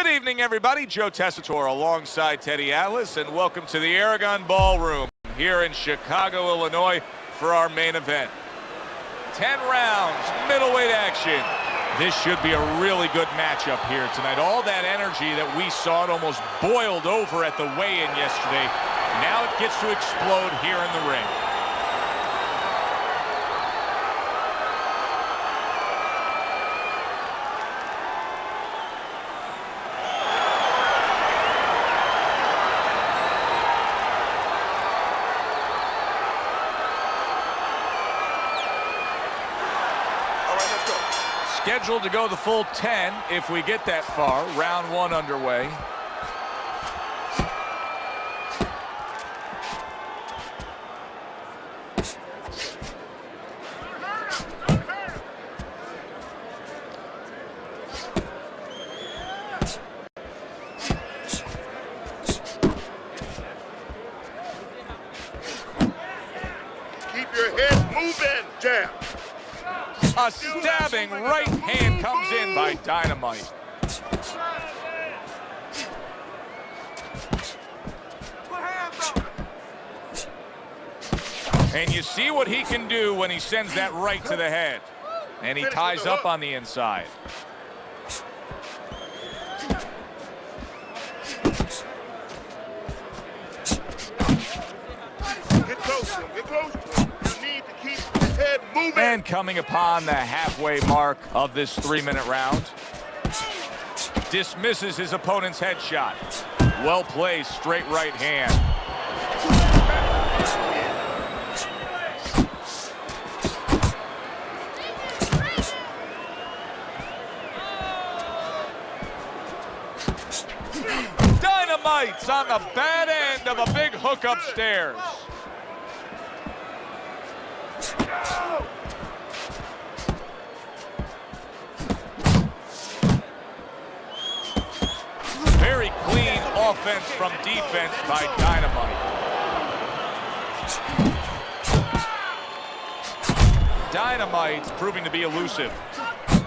Good evening, everybody. Joe Tessitore alongside Teddy Atlas, and welcome to the Aragon Ballroom here in Chicago, Illinois for our main event. 10 rounds, middleweight action. This should be a really good matchup here tonight. All that energy that we saw, it almost boiled over at the weigh-in yesterday. Now it gets to explode here in the ring. Scheduled to go the full 10 if we get that far. Round one underway. Keep your head moving, jab. A stabbing right hand comes in by Dynamite. And you see what he can do when he sends that right to the head. And he ties up on the inside. Get close to him, get close to him. You need to keep his head moving. And coming upon the halfway mark of this 3-minute round, dismisses his opponent's headshot. Well placed, straight right hand. Dynamite's on the bad end of a big hook upstairs. Very clean offense from defense by Dynamite. Dynamite's proving to be elusive.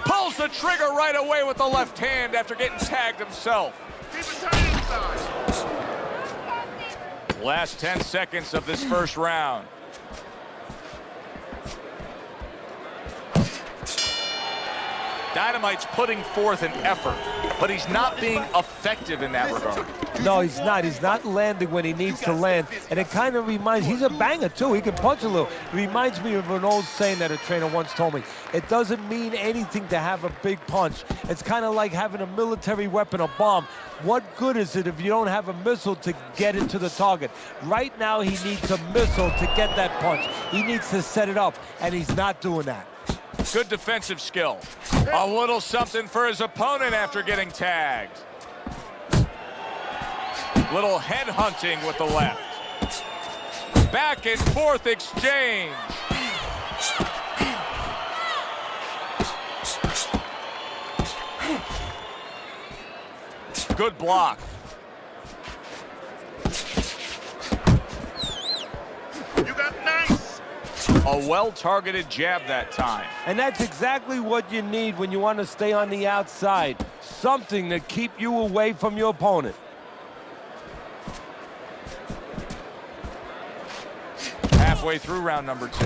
Pulls the trigger right away with the left hand after getting tagged himself. Keep it tight inside. Last 10 seconds of this first round. Dynamite's putting forth an effort, but he's not being effective in that regard. No, he's not. He's not landing when he needs to land. And it kind of reminds, he's a banger too. He can punch a little. It reminds me of an old saying that a trainer once told me. It doesn't mean anything to have a big punch. It's kind of like having a military weapon, a bomb. What good is it if you don't have a missile to get it to the target? Right now, he needs a missile to get that punch. He needs to set it up, and he's not doing that. Good defensive skill. A little something for his opponent after getting tagged. Little head hunting with the left. Back and forth exchange. Good block. You got nice. A well-targeted jab that time. And that's exactly what you need when you want to stay on the outside. Something to keep you away from your opponent. Halfway through round number 2.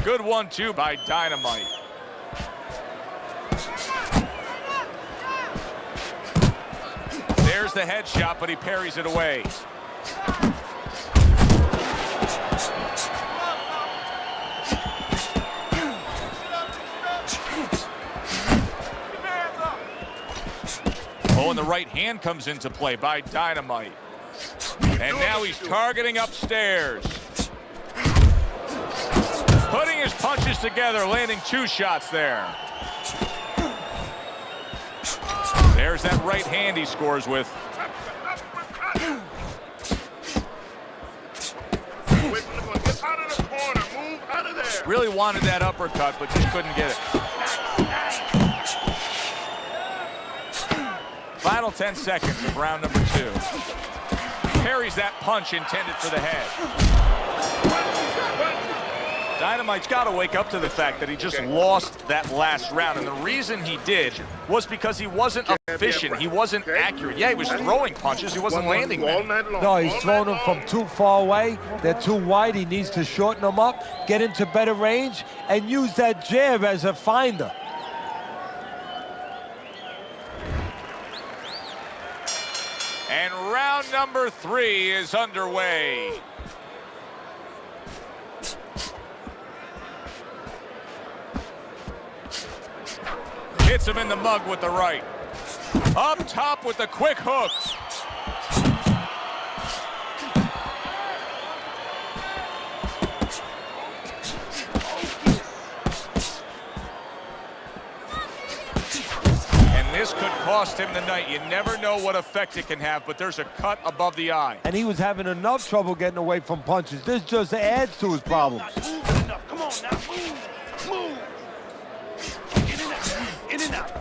Good 1-2 by Dynamite. There's the headshot, but he parries it away. Oh, and the right hand comes into play by Dynamite. And now he's targeting upstairs. Putting his punches together, landing 2 shots there. There's that right hand he scores with. Get out of the corner, move out of there. Really wanted that uppercut, but just couldn't get it. Final 10 seconds of round number 2. Parries that punch intended for the head. Dynamite's got to wake up to the fact that he just lost that last round, and the reason he did was because he wasn't efficient. He wasn't accurate. Yeah, he was throwing punches. He wasn't landing them. No, he's throwing them from too far away. They're too wide. He needs to shorten them up, get into better range, and use that jab as a finder. And round number 3 is underway. Hits him in the mug with the right. Up top with the quick hook. And this could cost him the night. You never know what effect it can have, but there's a cut above the eye. And he was having enough trouble getting away from punches. This just adds to his problems. Come on now, move. In and out.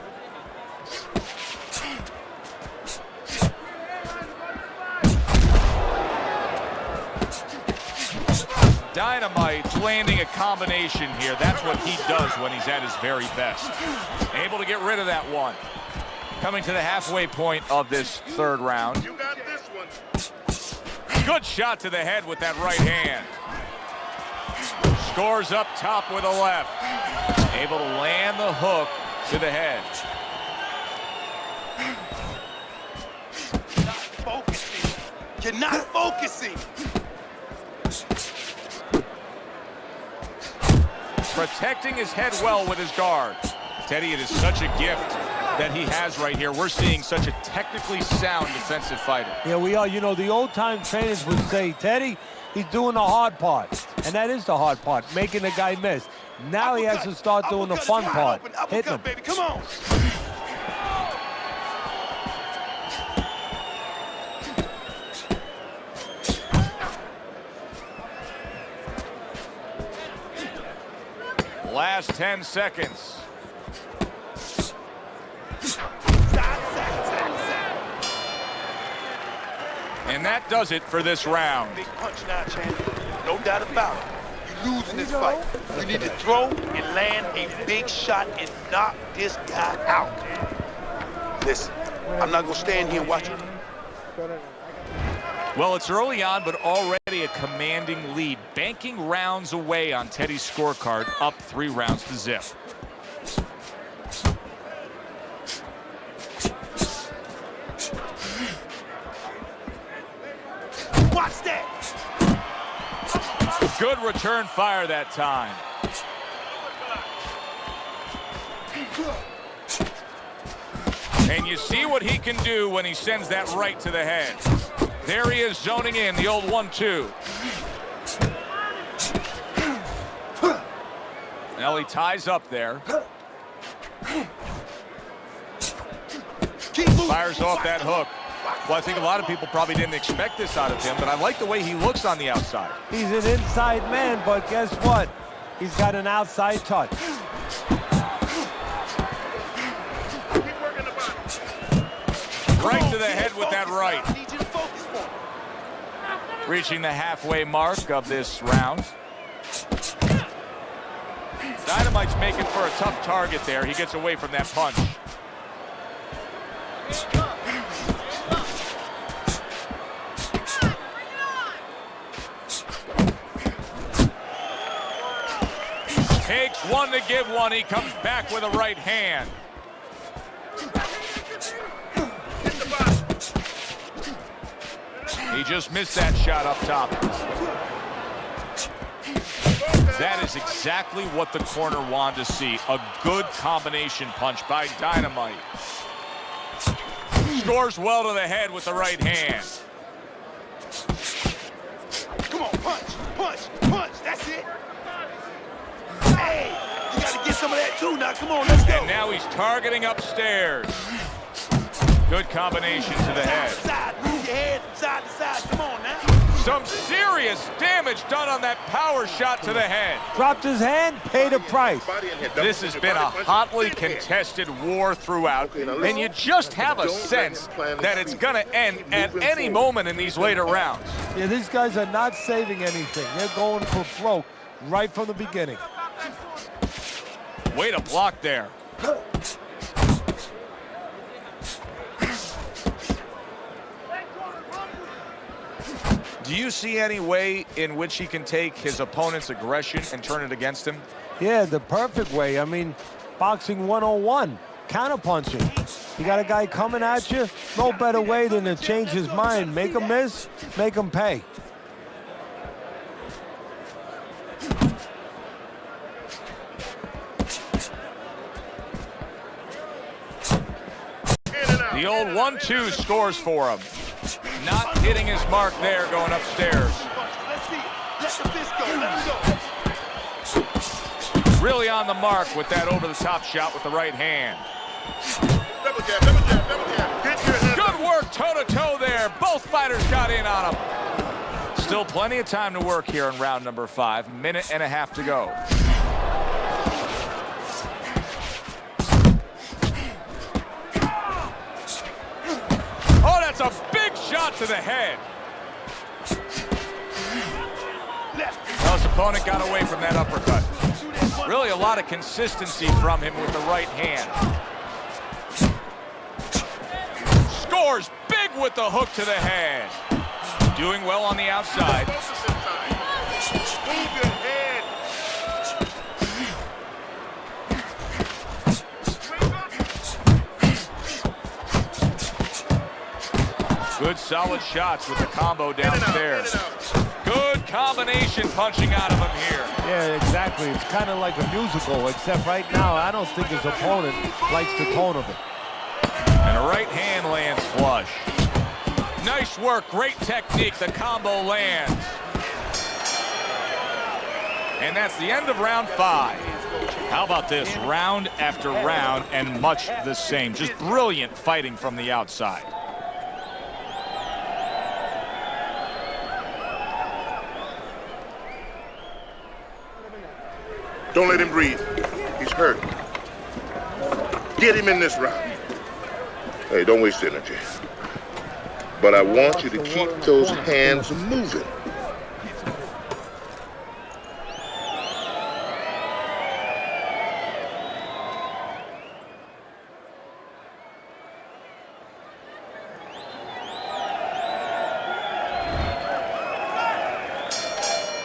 Dynamite's landing a combination here. That's what he does when he's at his very best. Able to get rid of that one. Coming to the halfway point of this 3rd round. You got this one. Good shot to the head with that right hand. Scores up top with a left. Able to land the hook to the head. Not focusing. You're not focusing. Protecting his head well with his guard. Teddy, it is such a gift that he has right here. We're seeing such a technically sound defensive fighter. Yeah, we are. You know, the old-time trainers would say, Teddy, he's doing the hard part. And that is the hard part, making the guy miss. Now he has to start doing the fun part, hitting him. Baby, come on. Last 10 seconds. And that does it for this round. Big punch now, champion. No doubt about it. You're losing this fight. You need to throw and land a big shot and knock this guy out. Listen, I'm not going to stand here and watch you. Well, it's early on, but already a commanding lead. Banking rounds away on Teddy's scorecard, up 3 rounds to zip. Watch that. Good return fire that time. And you see what he can do when he sends that right to the head. There he is zoning in, the old 1-2. Now he ties up there. Fires off that hook. Well, I think a lot of people probably didn't expect this out of him, but I like the way he looks on the outside. He's an inside man, but guess what? He's got an outside touch. Right to the head with that right. Reaching the halfway mark of this round. Dynamite's making for a tough target there. He gets away from that punch. Takes one to give one. He comes back with a right hand. He just missed that shot up top. That is exactly what the corner wanted to see. A good combination punch by Dynamite. Scores well to the head with the right hand. Come on, punch. That's it. Hey, you got to get some of that too now. Come on, let's go. And now he's targeting upstairs. Good combination to the head. Side, move your head from side to side. Come on now. Some serious damage done on that power shot to the head. Dropped his hand, paid a price. This has been a hotly contested war throughout, and you just have a sense that it's going to end at any moment in these later rounds. Yeah, these guys are not saving anything. They're going for flow right from the beginning. Way to block there. Do you see any way in which he can take his opponent's aggression and turn it against him? Yeah, the perfect way. I mean, boxing 101, counterpunching. You got a guy coming at you, no better way than to change his mind. Make him miss, make him pay. The old 1-2 scores for him. Not hitting his mark there going upstairs. Let's see. Let the fist go. Let him go. Really on the mark with that over-the-top shot with the right hand. Double jab, double jab, double jab. Get your hand. Good work toe-to-toe there. Both fighters got in on him. Still plenty of time to work here in round number 5. Minute and a half to go. Oh, that's a big shot to the head. Well, his opponent got away from that uppercut. Really a lot of consistency from him with the right hand. Scores big with the hook to the head. Doing well on the outside. Move your head. Good solid shots with the combo downstairs. Good combination punching out of him here. Yeah, exactly. It's kind of like a musical, except right now, I don't think his opponent likes the tone of it. And a right hand lands flush. Nice work, great technique, the combo lands. And that's the end of round 5. How about this, round after round and much the same. Just brilliant fighting from the outside. Don't let him breathe. He's hurt. Get him in this round. Hey, don't waste energy. But I want you to keep those hands moving.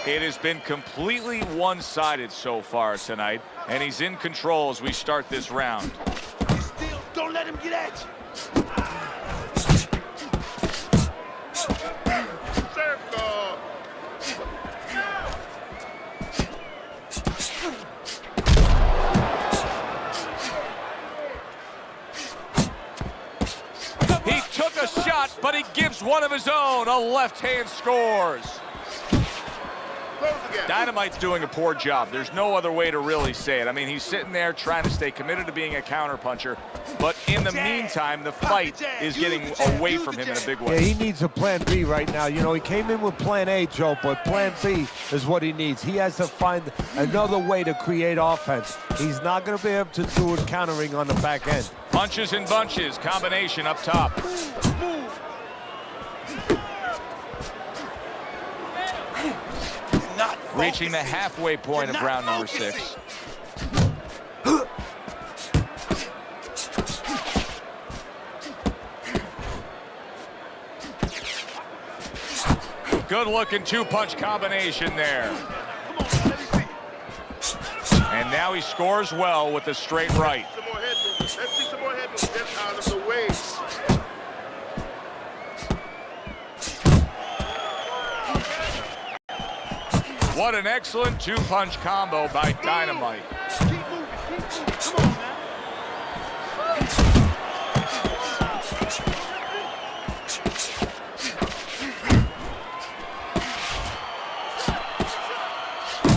It has been completely one-sided so far tonight, and he's in control as we start this round. Still, don't let him get at you. Circle. He took a shot, but he gives one of his own. A left hand scores. Dynamite's doing a poor job. There's no other way to really say it. I mean, he's sitting there trying to stay committed to being a counterpuncher, but in the meantime, the fight is getting away from him in a big Yeah, way. he needs a plan B right now. You know, he came in with plan A, Joe, but plan B is what he needs. He has to find another way to create offense. He's not going to be able to do it countering on the back end. Punches and bunches, combination up top. Reaching the halfway point of round number 6. Good looking 2-punch combination there. And now he scores well with the straight right. Some more head movement. Let's see some more head movement. Get out of the way. What an excellent 2-punch combo by Dynamite. Keep moving, keep moving. Come on now.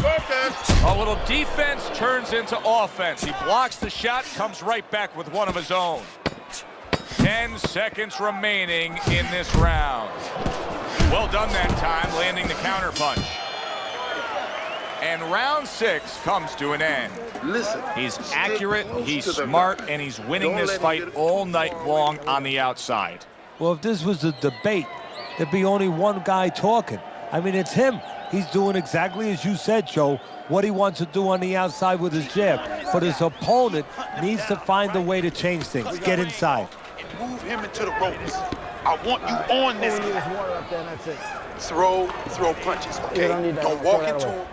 Focus. A little defense turns into offense. He blocks the shot, comes right back with one of his own. 10 seconds remaining in this round. Well done that time, landing the counter punch. And round 6 comes to an end. Listen. He's accurate, he's smart, and he's winning this fight all night long on the outside. Well, if this was a debate, there'd be only one guy talking. I mean, it's him. He's doing exactly as you said, Joe, what he wants to do on the outside with his jab. But his opponent needs to find a way to change things. Get inside. And move him into the ropes. I want you on this guy. Throw punches, okay? Don't walk into him.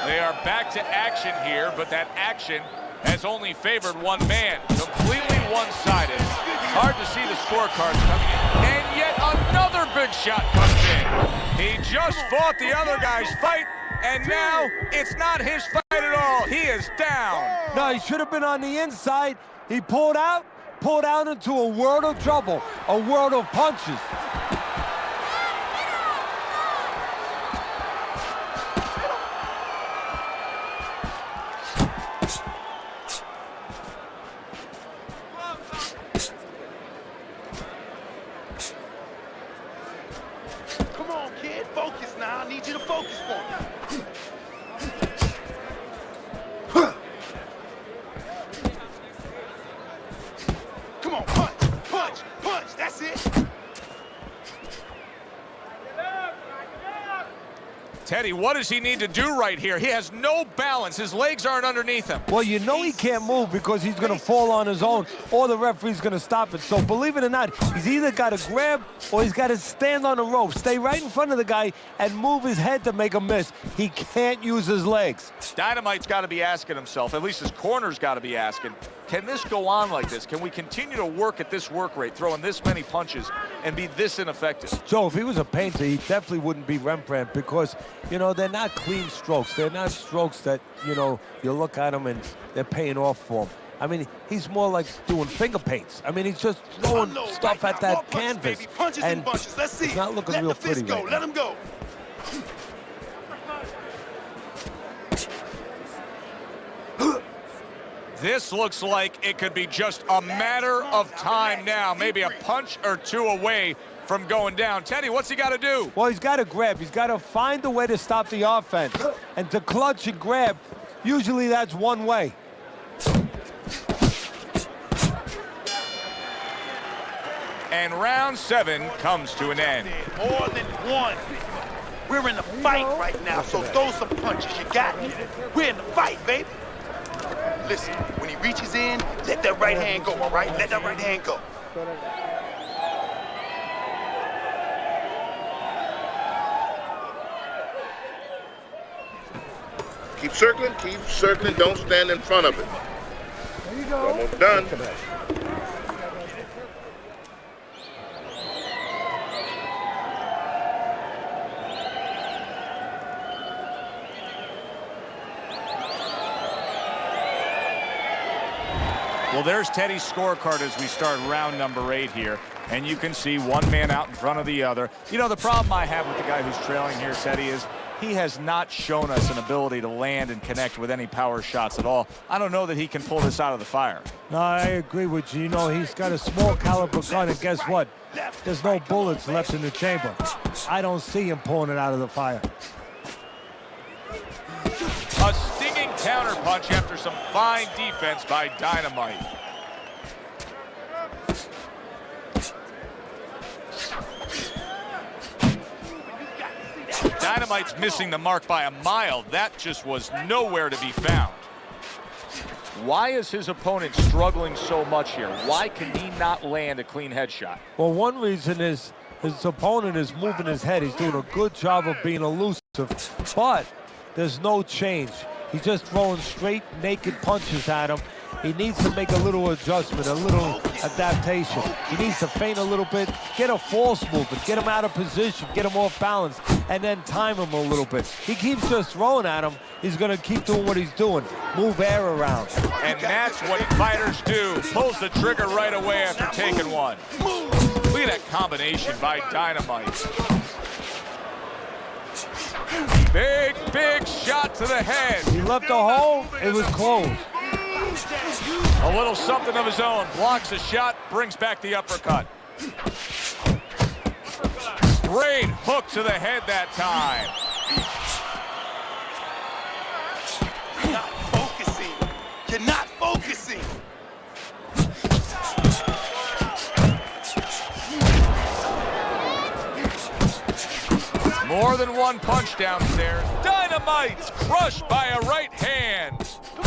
They are back to action here, but that action has only favored one man. Completely one-sided. Hard to see the scorecards coming in. And yet another big shot comes in. He just fought the other guy's fight, and now it's not his fight at all. He is down. No, he should have been on the inside. He pulled out into a world of trouble, a world of punches. Focus now. I need you to focus for me. Come on, punch. That's it. Teddy, what does he need to do right here? He has no balance. His legs aren't underneath him. Well, you know he can't move because he's going to fall on his own or the referee's going to stop it. So believe it or not, he's either got to grab or he's got to stand on the rope, stay right in front of the guy and move his head to make a miss. He can't use his legs. Dynamite's got to be asking himself, at least his corner's got to be asking, can this go on like this? Can we continue to work at this work rate, throwing this many punches and be this ineffective? Joe, if he was a painter, he definitely wouldn't be Rembrandt because, you know, they're not clean strokes. They're not strokes that, you know, you look at them and they're paying off for him. I mean, he's more like doing finger paints. I mean, he's just throwing stuff at that canvas. Punches and bunches. Let's see. It's not looking real pretty right now. Let him go. This looks like it could be just a matter of time now, maybe a punch or two away from going down. Teddy, what's he got to do? Well, he's got to grab. He's got to find a way to stop the offense. And to clutch and grab, usually that's one way. And round 7 comes to an end. More than one. We're in the fight right now, so throw some punches. You got me. We're in the fight, baby. Listen, when he reaches in, let that right hand go, all right? Let that right hand go. Keep circling, don't stand in front of it. There you go. Almost done. Well, there's Teddy's scorecard as we start round number 8 here. And you can see one man out in front of the other. You know, the problem I have with the guy who's trailing here, Teddy, is he has not shown us an ability to land and connect with any power shots at all. I don't know that he can pull this out of the fire. No, I agree with you. You know, he's got a small caliber gun, and guess what? There's no bullets left in the chamber. I don't see him pulling it out of the fire. A stinging counter punch after some fine defense by Dynamite. Dynamite's missing the mark by a mile. That just was nowhere to be found. Why is his opponent struggling so much here? Why can he not land a clean headshot? Well, one reason is his opponent is moving his head. He's doing a good job of being elusive, but there's no change. He's just throwing straight, naked punches at him. He needs to make a little adjustment, a little adaptation. He needs to feint a little bit, get a false movement, get him out of position, get him off balance, and then time him a little bit. He keeps just throwing at him. He's going to keep doing what he's doing, move air around. And that's what fighters do. Pulls the trigger right away after taking one. Move. Look at that combination by Dynamite. Big shot to the head. He left a hole, it was closed. A little something of his own. Blocks a shot, brings back the uppercut. Great hook to the head that time. You're not focusing. You're not focusing. More than one punch downstairs. Dynamite's crushed by a right hand.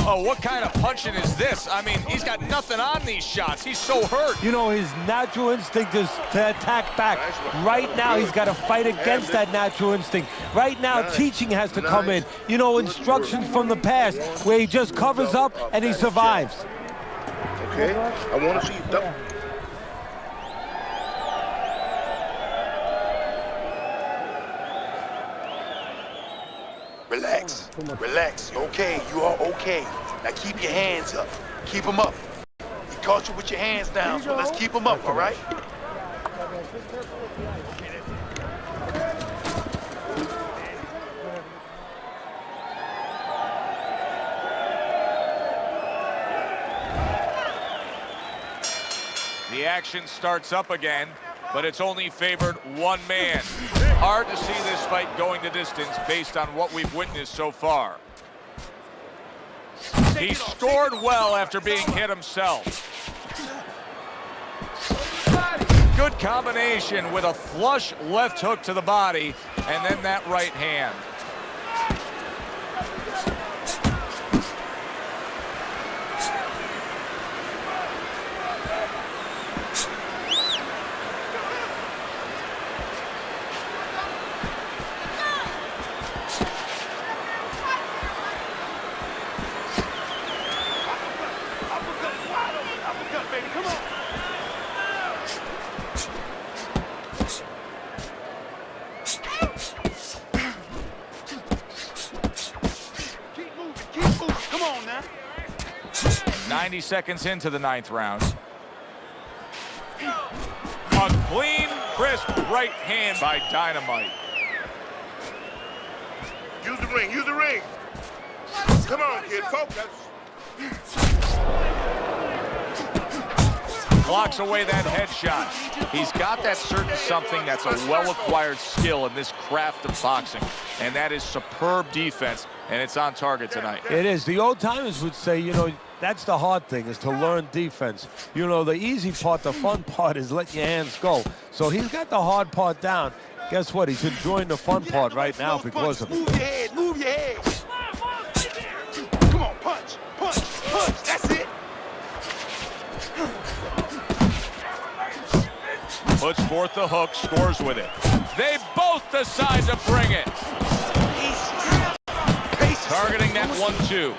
Oh, what kind of punching is this? I mean, he's got nothing on these shots. He's so hurt. You know, his natural instinct is to attack back. Right now, he's got to fight against that natural instinct. Right now, teaching has to come in. You know, instructions from the past where he just covers up and he survives. Okay, I want to see you double. Relax. Relax. You're okay. You are okay. Now keep your hands up. Keep them up. He caught you with your hands down, so let's keep them up, all right? The action starts up again, but it's only favored one man. Hard to see this fight going the distance based on what we've witnessed so far. He scored well after being hit himself. Good combination with a flush left hook to the body and then that right hand. Keep moving. Come on now. 90 seconds into the 9th round. A clean, crisp right hand by Dynamite. Use the ring, use the ring. Come on, kid, focus. Blocks away that headshot. He's got that certain something that's a well-acquired skill in this craft of boxing, and that is superb defense, and it's on target tonight. It is. The old timers would say, you know, that's the hard thing, is to learn defense. You know, the easy part, the fun part is let your hands go. So he's got the hard part down. Guess what? He's enjoying the fun part right now because of it. Move your head, move your head. Come on, punch, punch, punch. That's it. Puts forth the hook, scores with it. They both decide to bring it. Targeting that 1-2.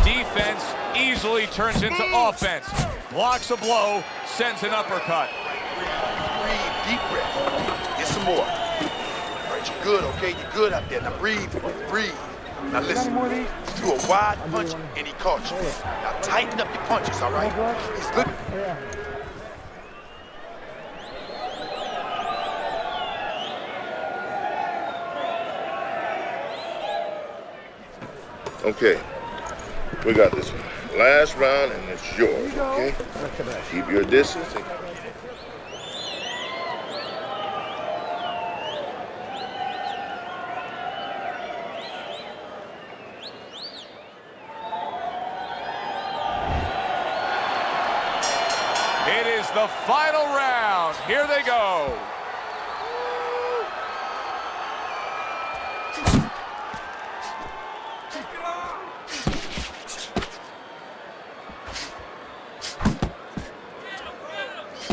Defense easily turns into offense. Blocks a blow, sends an uppercut. Breathe, deep breath. Get some more. All right, you're good, okay? You're good out there. Now breathe, breathe. Now listen, you threw a wide punch and he caught you. Now tighten up your punches, all right? He's looking. Okay, we got this one. Last round, and it's yours, okay? Keep your distance. It is the final round. Here they go.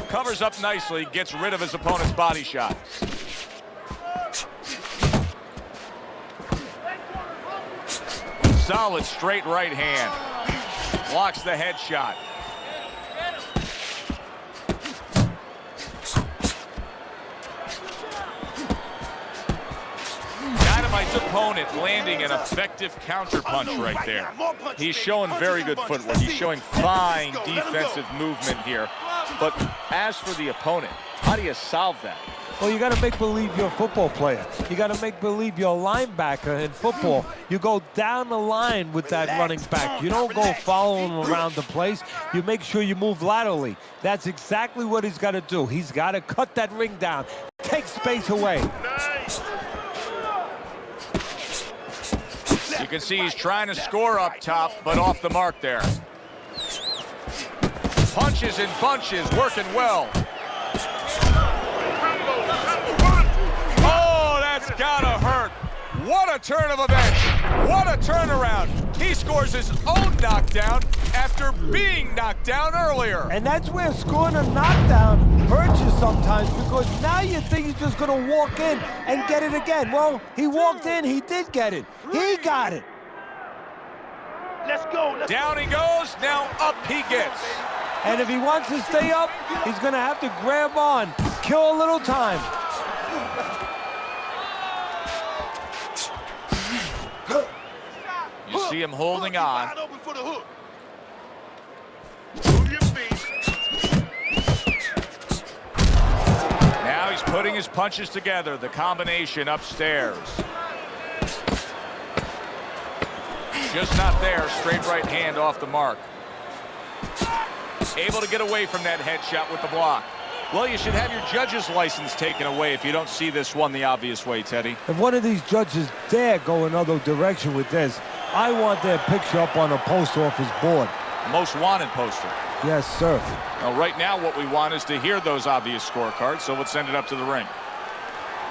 Covers up nicely, gets rid of his opponent's body shot. Solid straight right hand. Blocks the headshot. Dynamite's opponent landing an effective counterpunch right there. He's showing very good footwork. He's showing fine defensive movement here. But as for the opponent, how do you solve that? Well, you got to make believe you're a football player. You got to make believe you're a linebacker in football. You go down the line with that running back. You don't go following him around the place. You make sure you move laterally. That's exactly what he's got to do. He's got to cut that ring down, take space away. You can see he's trying to score up top, but off the mark there. Punches and bunches, working well. Oh, that's gotta hurt. What a turn of events. What a turnaround. He scores his own knockdown after being knocked down earlier. And that's where scoring a knockdown hurts you sometimes, because now you think he's just going to walk in and get it again. Well, he walked in, he did get it. He got it. Let's go. Down he goes, now up he gets. And if he wants to stay up, he's going to have to grab on, kill a little time. You see him holding on. Now he's putting his punches together, the combination upstairs. Just not there, straight right hand off the mark. Able to get away from that headshot with the block. Well, you should have your judge's license taken away if you don't see this one the obvious way, Teddy. If one of these judges dare go another direction with this, I want their picture up on a post office board. Most wanted poster. Yes, sir. Now, right now, what we want is to hear those obvious scorecards, so let's send it up to the ring.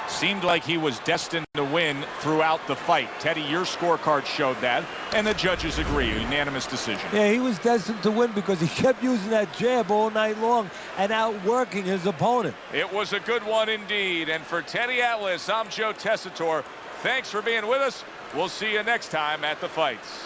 Seemed like he was destined to win throughout the fight. Teddy, your scorecard showed that, and the judges agree. A unanimous decision. Yeah, he was destined to win because he kept using that jab all night long and outworking his opponent. It was a good one indeed. And for Teddy Atlas, I'm Joe Tessitore. Thanks for being with us. We'll see you next time at the fights.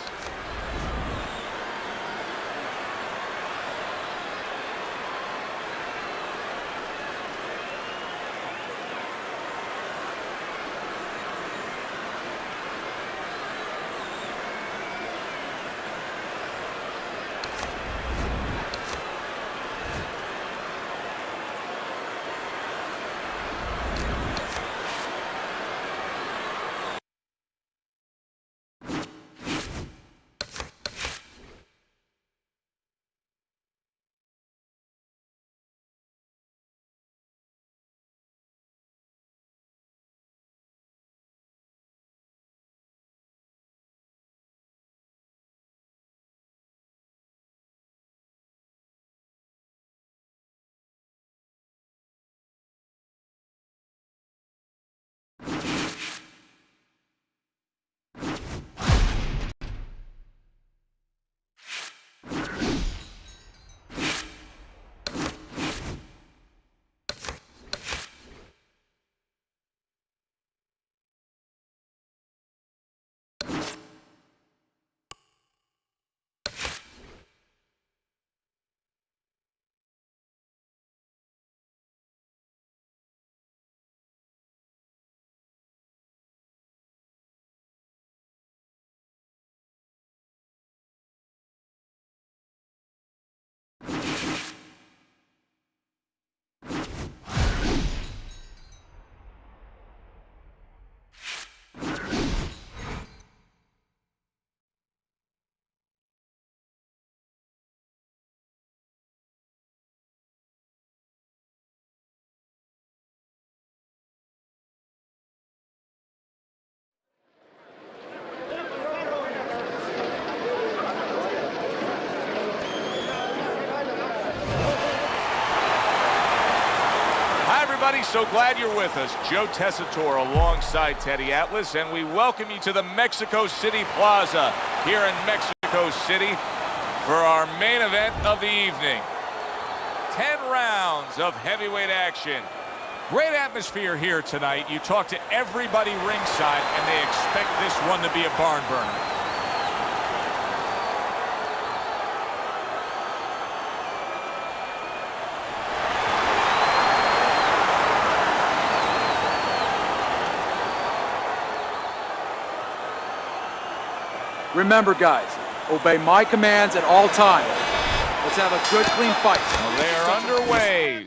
So glad you're with us. Joe Tessitore alongside Teddy Atlas, and we welcome you to the Mexico City Plaza here in Mexico City for our main event of the evening. 10 rounds of heavyweight action. Great atmosphere here tonight. You talk to everybody ringside, and they expect this one to be a barn burner. Remember, guys, obey my commands at all times. Let's have a good, clean fight. Well, they are underway.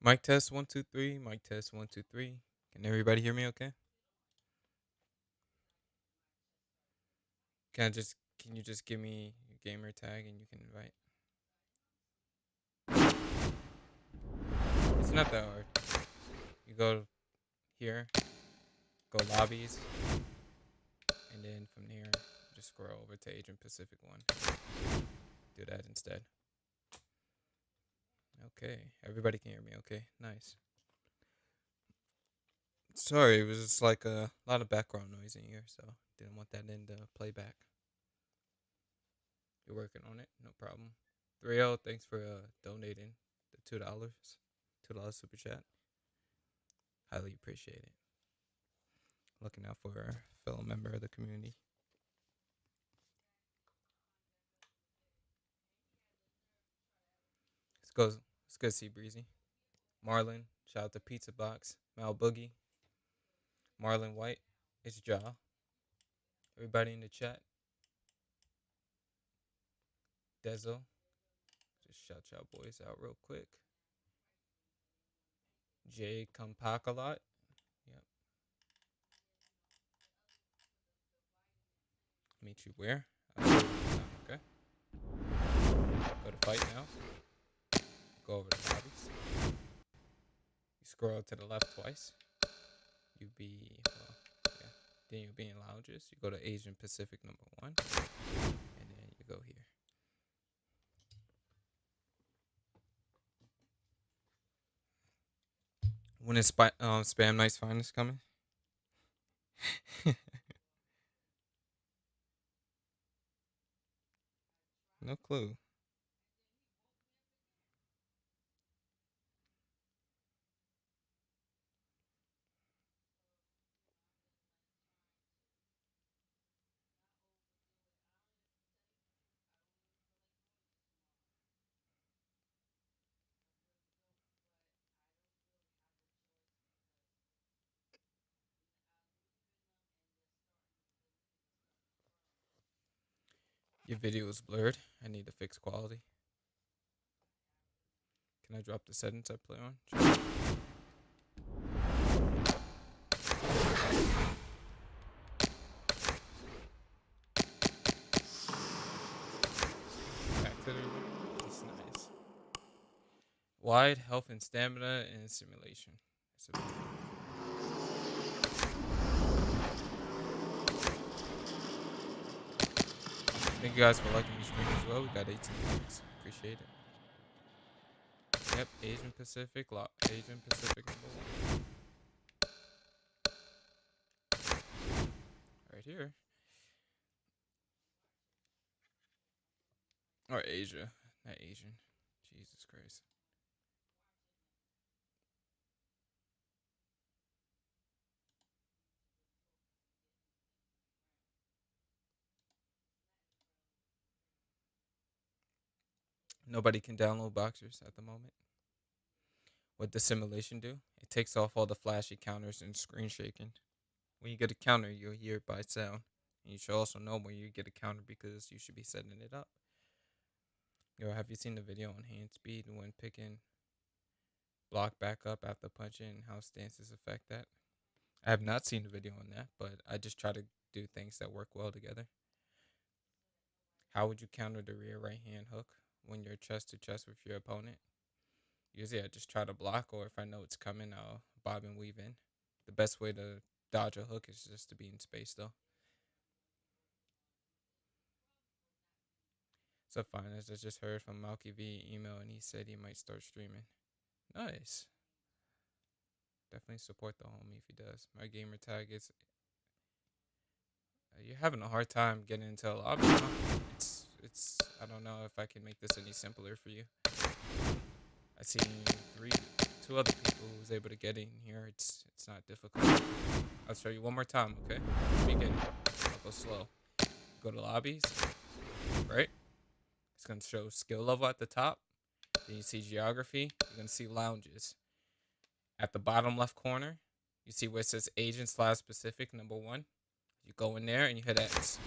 Mic test 1 2 3. Mic test 1 2 3. Can everybody hear me? Okay. Can you just give me your gamer tag and you can invite? It's not that hard. You go here, go lobbies, and then from here just scroll over to Agent Pacific 1. Do that instead. Okay, everybody can hear me. Okay, nice. Sorry, it was just like a lot of background noise in here, so didn't want that in the playback. You're working on it, no problem. 3L, thanks for donating the $2. $2 super chat. Highly appreciate it. Looking out for a fellow member of the community. It's good to see Breezy. Marlon, shout out to Pizza Box. Mal Boogie. Marlon White. It's Ja. Everybody in the chat. Dezo. Just shout y'all boys out real quick. Jay Compakalot. Yep. Meet you where? Okay. Go to fight now. Go over to lobbies. You scroll to the left twice. Then you'll be in lounges. You go to Asian Pacific number 1. And then you go here. When is Spam Night's Finest coming? No clue. Your video is blurred. I need to fix quality. Can I drop the settings I play on? Sure. Back to the That's nice. Wide health and stamina and simulation. Thank you guys for liking the stream as well. We got 18 likes. Appreciate it. Yep, Asian Pacific number 1. Right here. Or Asia. Not Asian. Jesus Christ. Nobody can download boxers at the moment. What does simulation do? It takes off all the flashy counters and screen shaking. When you get a counter, you'll hear it by sound. And you should also know when you get a counter because you should be setting it up. Yo, have you seen the video on hand speed when picking block back up after punching and how stances affect that? I have not seen the video on that, but I just try to do things that work well together. How would you counter the rear right hand hook when you're chest to chest with your opponent? Usually I just try to block, or if I know it's coming, I'll bob and weave in. The best way to dodge a hook is just to be in space though. So finance, I just heard from Malky V email and he said he might start streaming. Nice. Definitely support the homie if he does. My gamer tag is you're having a hard time getting into a lobby, huh? It's I don't know if I can make this any simpler for you. I seen two other people who was able to get in here. It's not difficult. I'll show you one more time, okay? Begin. I'll go slow. Go to lobbies, right? It's gonna show skill level at the top. Then you see geography. You're gonna see lounges. At the bottom left corner, you see where it says agent/specific #1. You go in there and you hit X.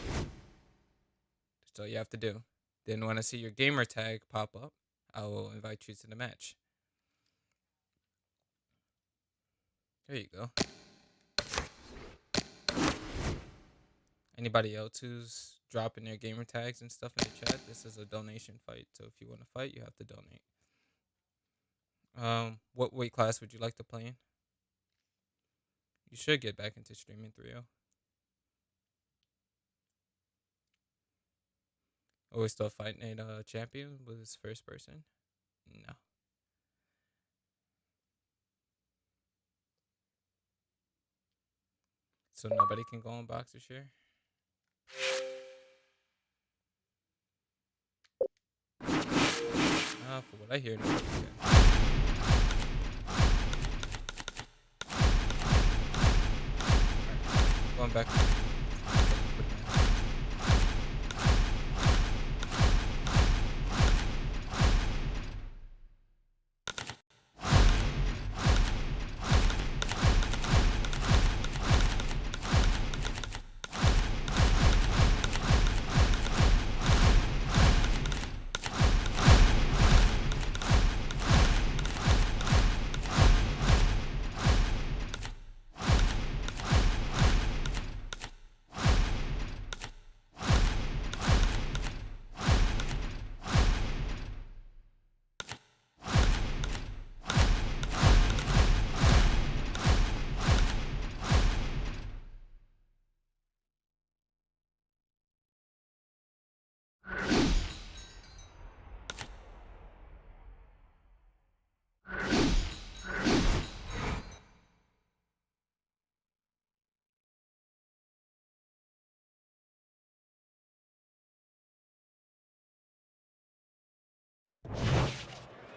That's all you have to do. Then when I see your gamer tag pop up, I will invite you to the match. There you go. Anybody else who's dropping their gamer tags and stuff in the chat, this is a donation fight. So if you want to fight, you have to donate. What weight class would you like to play in? You should get back into streaming 3-0. Always thought Fight Night champion was first person. No. So nobody can go on Boxer Share? For what I hear, nobody can. Alright, going back.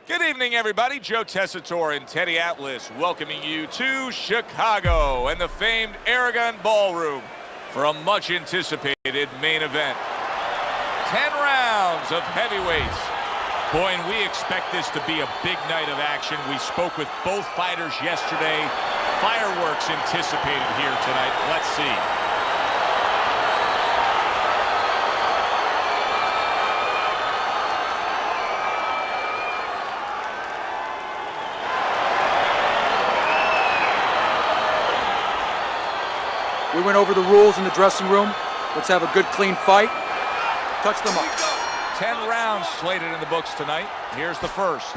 Good evening, everybody. Joe Tessitore and Teddy Atlas welcoming you to Chicago and the famed Aragon Ballroom for a much-anticipated main event. 10 rounds of heavyweights. Boy, and we expect this to be a big night of action. We spoke with both fighters yesterday. Fireworks anticipated here tonight. Let's see. We went over the rules in the dressing room. Let's have a good, clean fight. Touch them up. 10 rounds slated in the books tonight. Here's the first.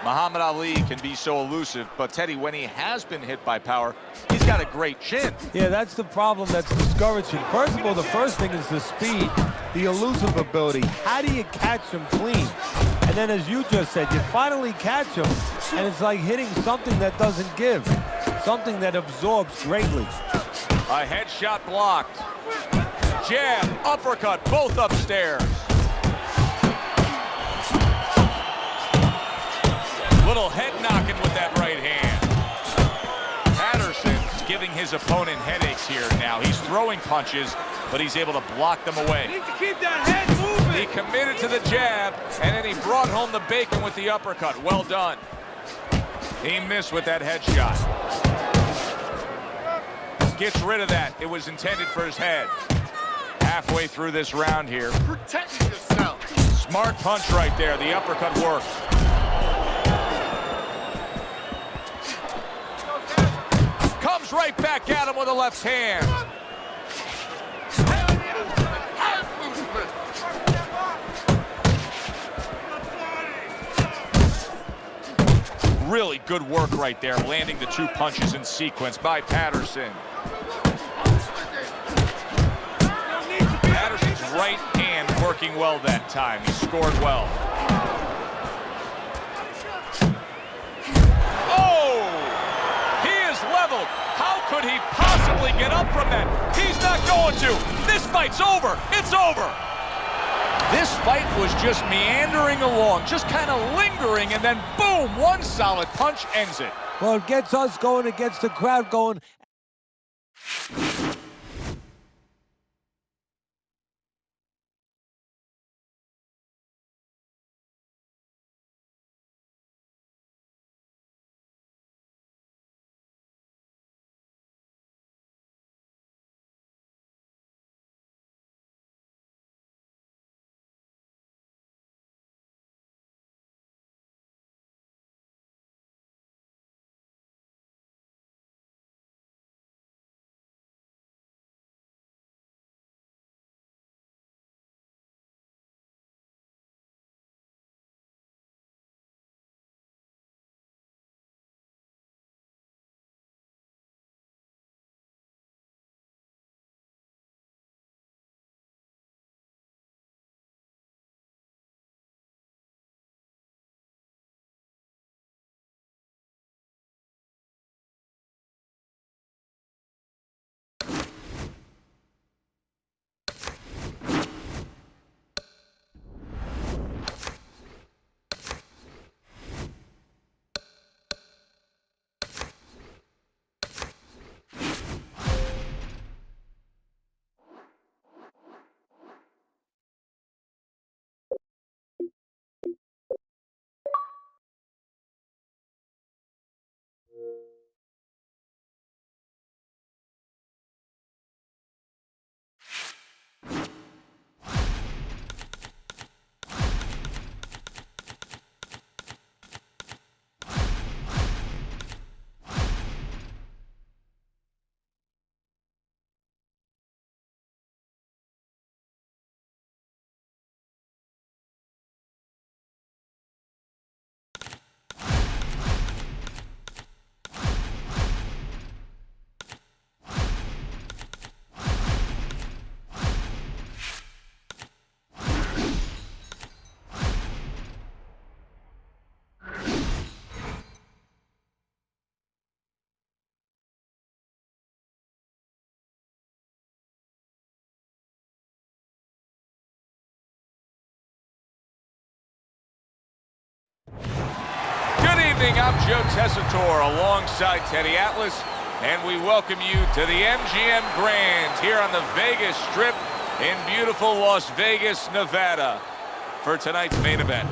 Muhammad Ali can be so elusive, but Teddy, when he has been hit by power, he's got a great chin. Yeah, that's the problem that's discouraging. First of all, the first thing is the speed, the elusive ability. How do you catch him clean? And then, as you just said, you finally catch him, and it's like hitting something that doesn't give, something that absorbs greatly. A headshot blocked. Jab, uppercut, both upstairs. Little head knocking with that right hand. Patterson's giving his his opponent headaches here now. He's throwing punches, but he's able to block them away. Need to keep that head moving. He committed to the jab, and then he brought home the bacon with the uppercut. Well done. He missed with that headshot. Gets rid of that. It was intended for his head. Halfway through this round here. Protecting yourself. Smart punch right there. The uppercut worked. Comes right back at him with a left hand. Really good work right there, landing the 2 punches in sequence by Patterson. Patterson's right hand working well that time. He scored well. Oh! He is leveled. How could he possibly get up from that? He's not going to. This fight's over. It's over. This fight was just meandering along, just kind of lingering, and then boom, one solid punch ends it. Well, it gets us going, it gets the crowd going. Good evening, I'm Joe Tessitore alongside Teddy Atlas, and we welcome you to the MGM Grand here on the Vegas Strip in beautiful Las Vegas, Nevada for tonight's main event.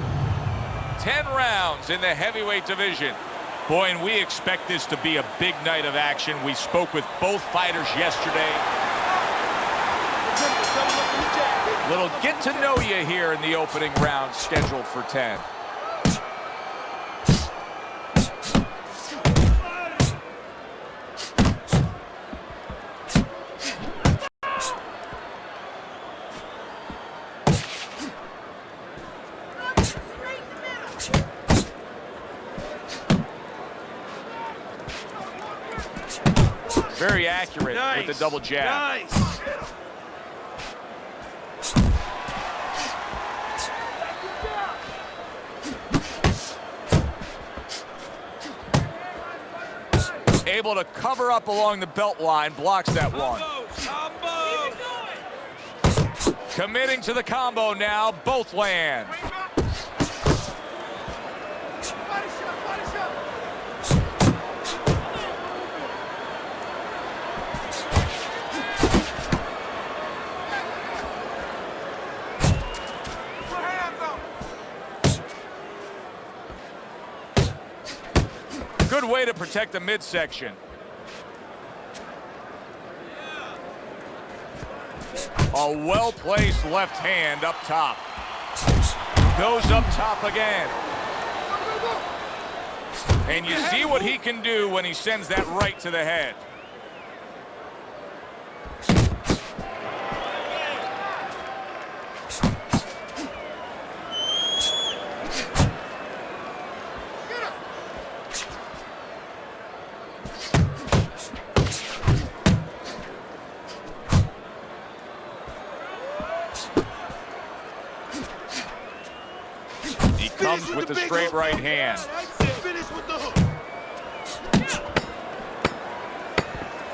10 rounds in the heavyweight division. Boy, and we expect this to be a big night of action. We spoke with both fighters yesterday. Little get to know you here in the opening round scheduled for 10. Very accurate with the double jab. Nice. Able to cover up along the belt line, blocks that one. Combo. Committing to the combo now, both land. Good way to protect the midsection. A well-placed left hand up top. Goes up top again. And you see what he can do when he sends that right to the head. He comes with the straight right hand. Finish with the hook.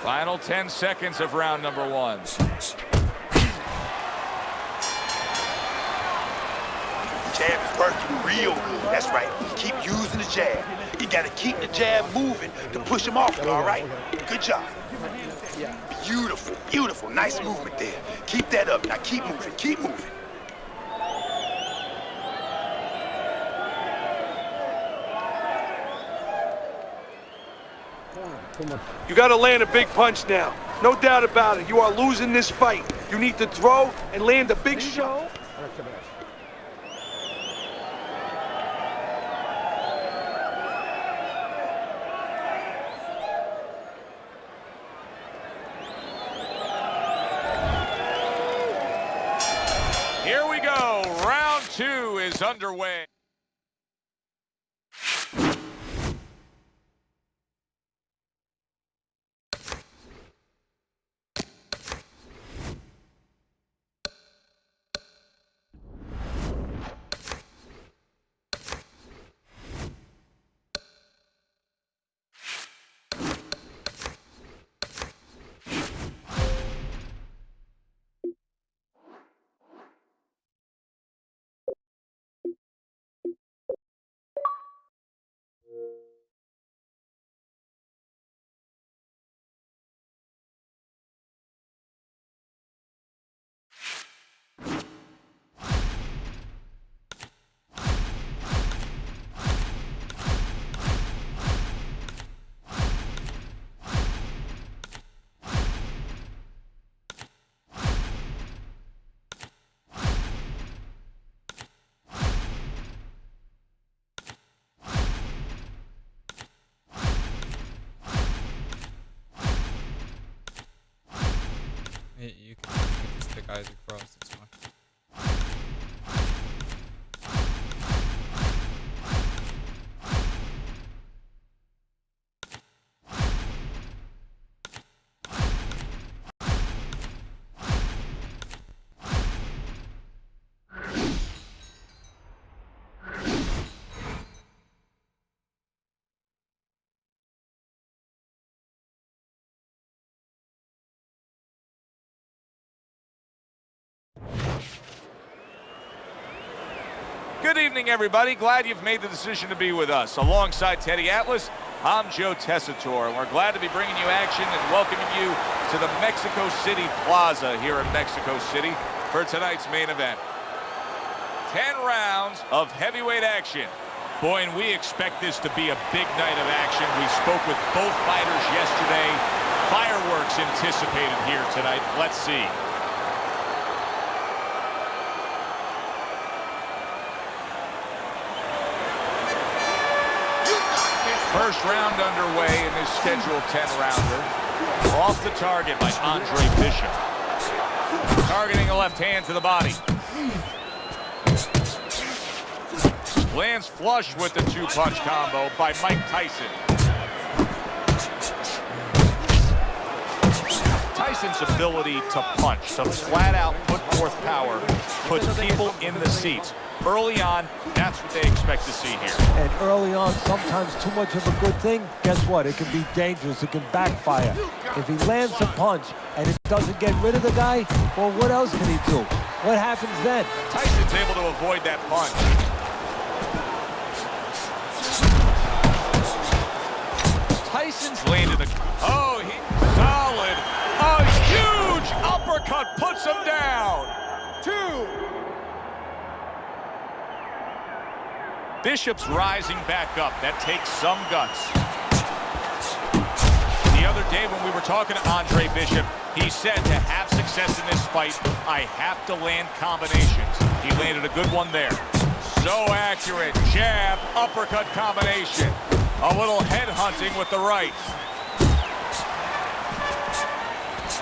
Final 10 seconds of round number 1. Jab is working real good. That's right. Keep using the jab. You got to keep the jab moving to push him off, all right? Good job. Beautiful, beautiful. Nice movement there. Keep that up. Now keep moving, keep moving. You got to land a big punch now. No doubt about it. You are losing this fight. You need to throw and land a big shot. Here we go. Round 2 is underway. You can just pick eyes across, it's fine. Good evening, everybody. Glad you've made the decision to be with us. Alongside Teddy Atlas, I'm Joe Tessitore, and we're glad to be bringing you action and welcoming you to the Mexico City Plaza here in Mexico City for tonight's main event. 10 rounds of heavyweight action. Boy, and we expect this to be a big night of action. We spoke with both fighters yesterday. Fireworks anticipated here tonight. Let's see. First round underway in this scheduled 10-rounder. Off the target by Andre Bishop. Targeting a left hand to the body. Lands flush with the two-punch combo by Mike Tyson. Tyson's ability to punch, to flat out put forth power, puts people in the seats. Early on, that's what they expect to see here. And early on, sometimes too much of a good thing, guess what? It can be dangerous. It can backfire. If he lands a punch and it doesn't get rid of the guy, well, what else can he do? What happens then? Tyson's able to avoid that punch. Tyson's landed a... Oh, he's solid. A huge uppercut puts him down. 2. Bishop's rising back up. That takes some guts. Dave, when we were talking to Andre Bishop, he said to have success in this fight, I have to land combinations. He landed a good one there. So accurate. Jab, uppercut combination. A little head hunting with the right.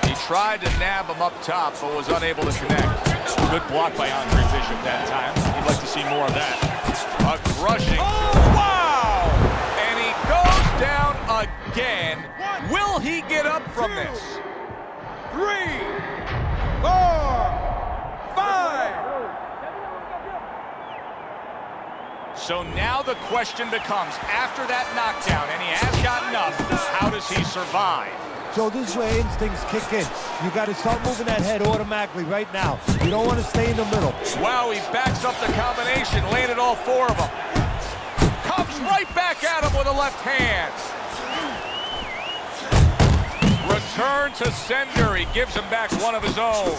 He tried to nab him up top, but was unable to connect. Good block by Andre Bishop that time. He'd like to see more of that. A crushing. Oh, wow! And he goes down again. Will he get up from this? 3, 4, 5. So now the question becomes, after that knockdown, and he has gotten up, how does he survive? So this is where instincts kick in. You got to start moving that head automatically right now. You don't want to stay in the middle. Wow, he backs up the combination, landed all 4 of them. Comes right back at him with a left hand. Return to sender. He gives him back one of his own.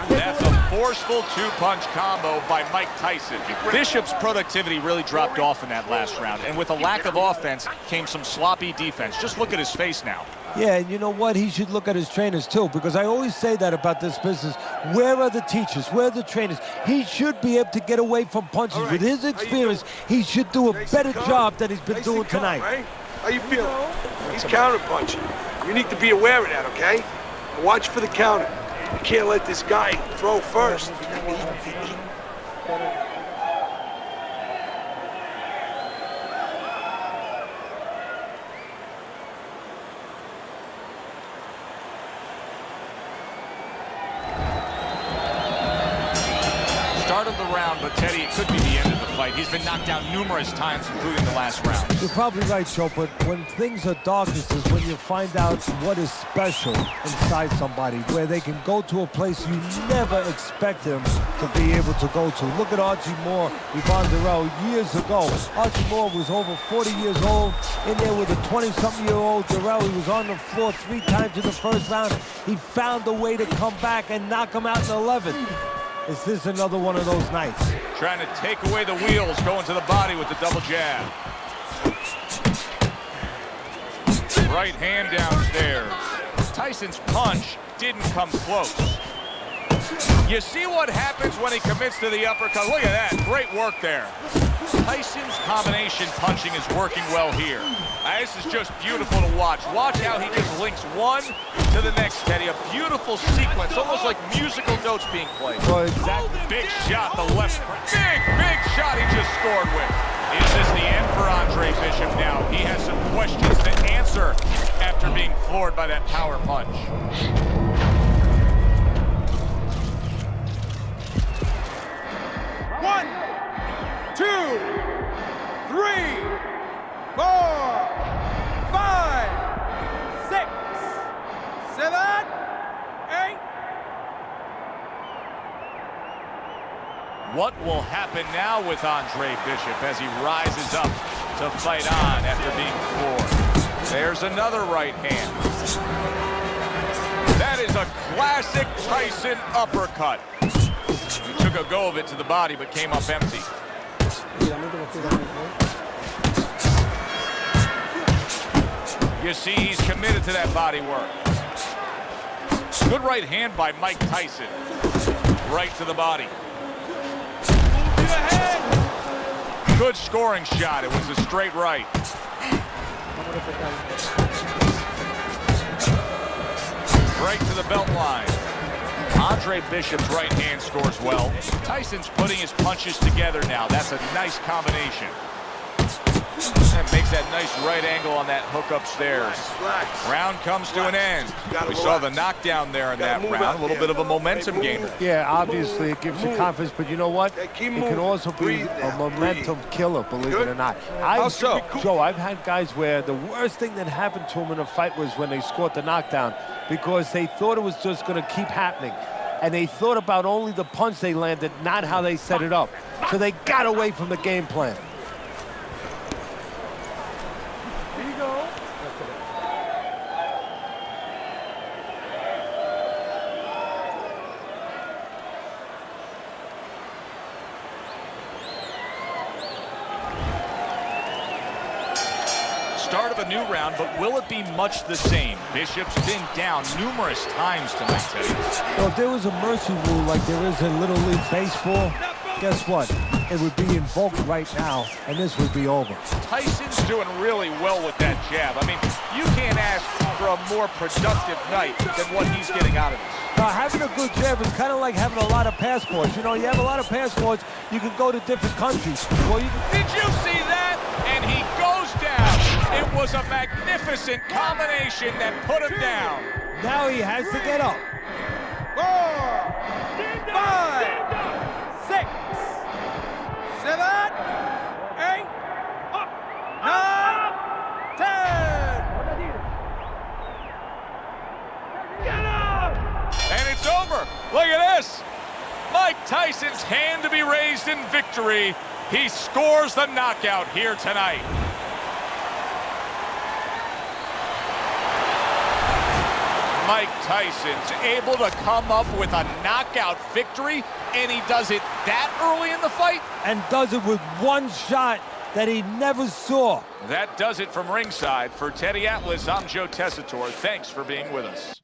That's a forceful 2-punch combo by Mike Tyson. Bishop's productivity really dropped off in that last round, and with a lack of offense came some sloppy defense. Just look at his face now. Yeah, and you know what? He should look at his trainers too, because I always say that about this business. Where are the teachers? Where are the trainers? He should be able to get away from punches. With his experience, he should do a better job than he's been doing tonight. Right? How you feeling? He's counter-punching. You need to be aware of that, okay? Watch for the counter. You can't let this guy throw first. Start of the round, but Teddy, it could be the end of the fight. He's been knocked down numerous times, including the last round. You're probably right, Joe, but when things are darkest is when you find out what is special inside somebody, where they can go to a place you never expect them to be able to go to. Look at Archie Moore, Yvonne Durrell, years ago. Archie Moore was over 40 years old, in there with a 20-something-year-old Durrell. He was on the floor 3 times in the first round. He found a way to come back and knock him out in the 11th. Is this another one of those nights? Trying to take away the wheels, going to the body with the double jab. Right hand downstairs. Tyson's punch didn't come close. You see what happens when he commits to the uppercut? Look at that, great work there. Tyson's combination punching is working well here. This is just beautiful to watch. Watch how he just links one to the next, Teddy. A beautiful sequence, almost like musical notes being played. Well, exactly. Big shot, the left. Big shot he just scored with. Is this the end for Andre Bishop now? He has some questions to answer after being floored by that power punch. One, 2, 3, 4, 5, 6, 7, 8. What will happen now with Andre Bishop as he rises up to fight on after being floored? There's another right hand. That is a classic Tyson uppercut. He took a go of it to the body, but came up empty. You see, he's committed to that body work. Good right hand by Mike Tyson. Right to the body. Good scoring shot. It was a straight right. Right to the belt line. Andre Bishop's right hand scores well. Tyson's putting his punches together now. That's a nice combination. And makes that nice right angle on that hook upstairs. Round comes to an end. We saw the knockdown there in that round. A little bit of a momentum gainer. Yeah, obviously it gives you confidence, but you know what? It can also be a momentum killer, believe it or not. Joe, I've had guys where the worst thing that happened to them in a fight was when they scored the knockdown, because they thought it was just going to keep happening. And they thought about only the punch they landed, not how they set it up. So they got away from the game plan. start of a new round, but will it be much the same? Bishop's been down numerous times tonight, Teddy. Well, if there was a mercy rule like there is in Little League Baseball, guess what? It would be invoked right now, and this would be over. Tyson's doing really well with that jab. I mean, you can't ask for a more productive night than what he's getting out of this. Now, having a good jab is kind of like having a lot of passports. You know, you have a lot of passports, you can go to different countries. Well, you can... Did you see that? And he goes down. It was a magnificent combination that put him down. Now he has to get up. 4, 5, 6, 7, 8, 9, 10. Get up! And it's over. Look at this. Mike Tyson's hand to be raised in victory. He scores the knockout here tonight. Mike Tyson's able to come up with a knockout victory, and he does it that early in the fight? And does it with one shot that he never saw. That does it from ringside. For Teddy Atlas, I'm Joe Tessitore. Thanks for being with us.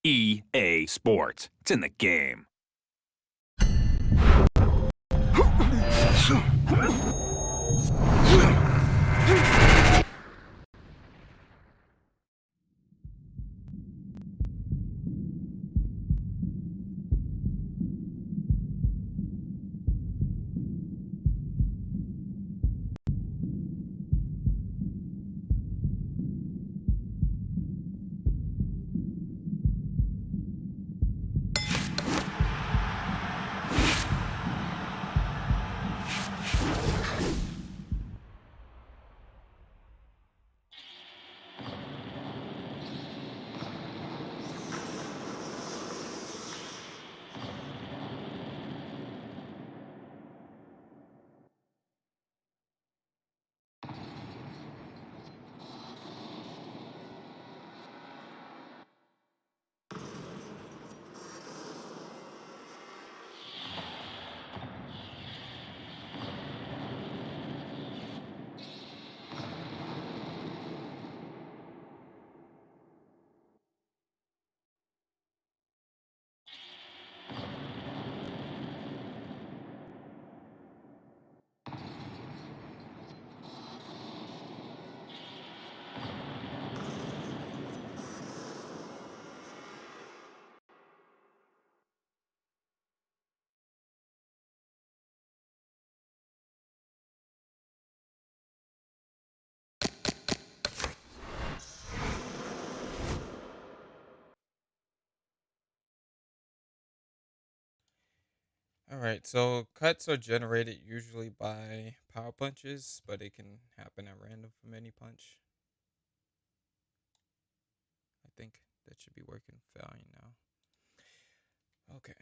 EA Sports. It's in the game. All right, so cuts are generated usually by power punches, but it can happen at random from any punch. I think that should be working fine now. Okay.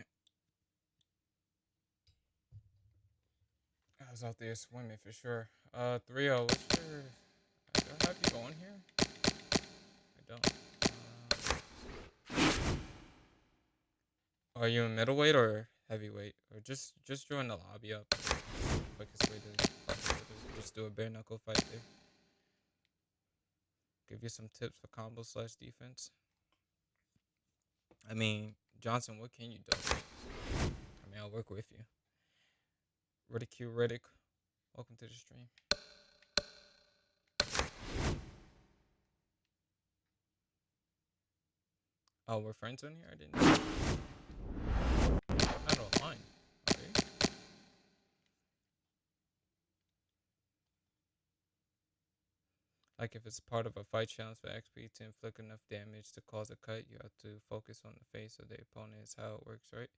I was out there swimming for sure. 3-0, what's your... Do I have you on here? I don't. Are you in middleweight or heavyweight? Or just join the lobby up. Quickest way to just do a bare knuckle fight there. Give you some tips for combo / defense. I mean, Johnson, what can you do? I mean, I'll work with you. Riddick, welcome to the stream. Oh, we're friends on here? I didn't know. Not online. Okay. Like if it's part of a fight challenge for XP to inflict enough damage to cause a cut, you have to focus on the face of the opponent. Is how it works, right?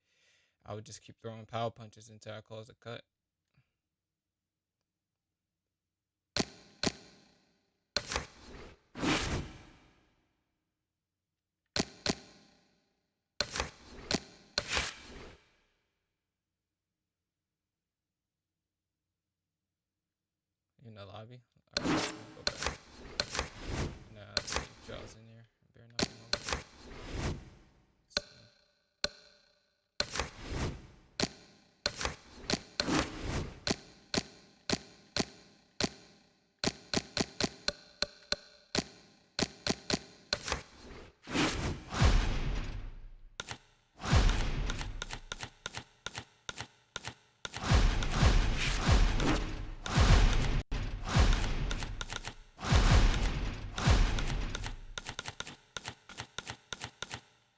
I would just keep throwing power punches until I cause a cut. In the lobby? Alright, go back. Nah, let's see if Jaw's in here. Bare knuckle mode.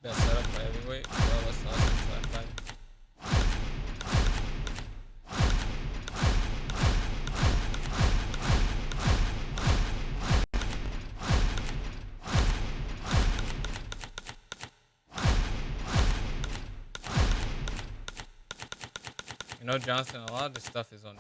Best setup for heavyweight. Well, let's talk last time. You know, Johnson, a lot of this stuff is on.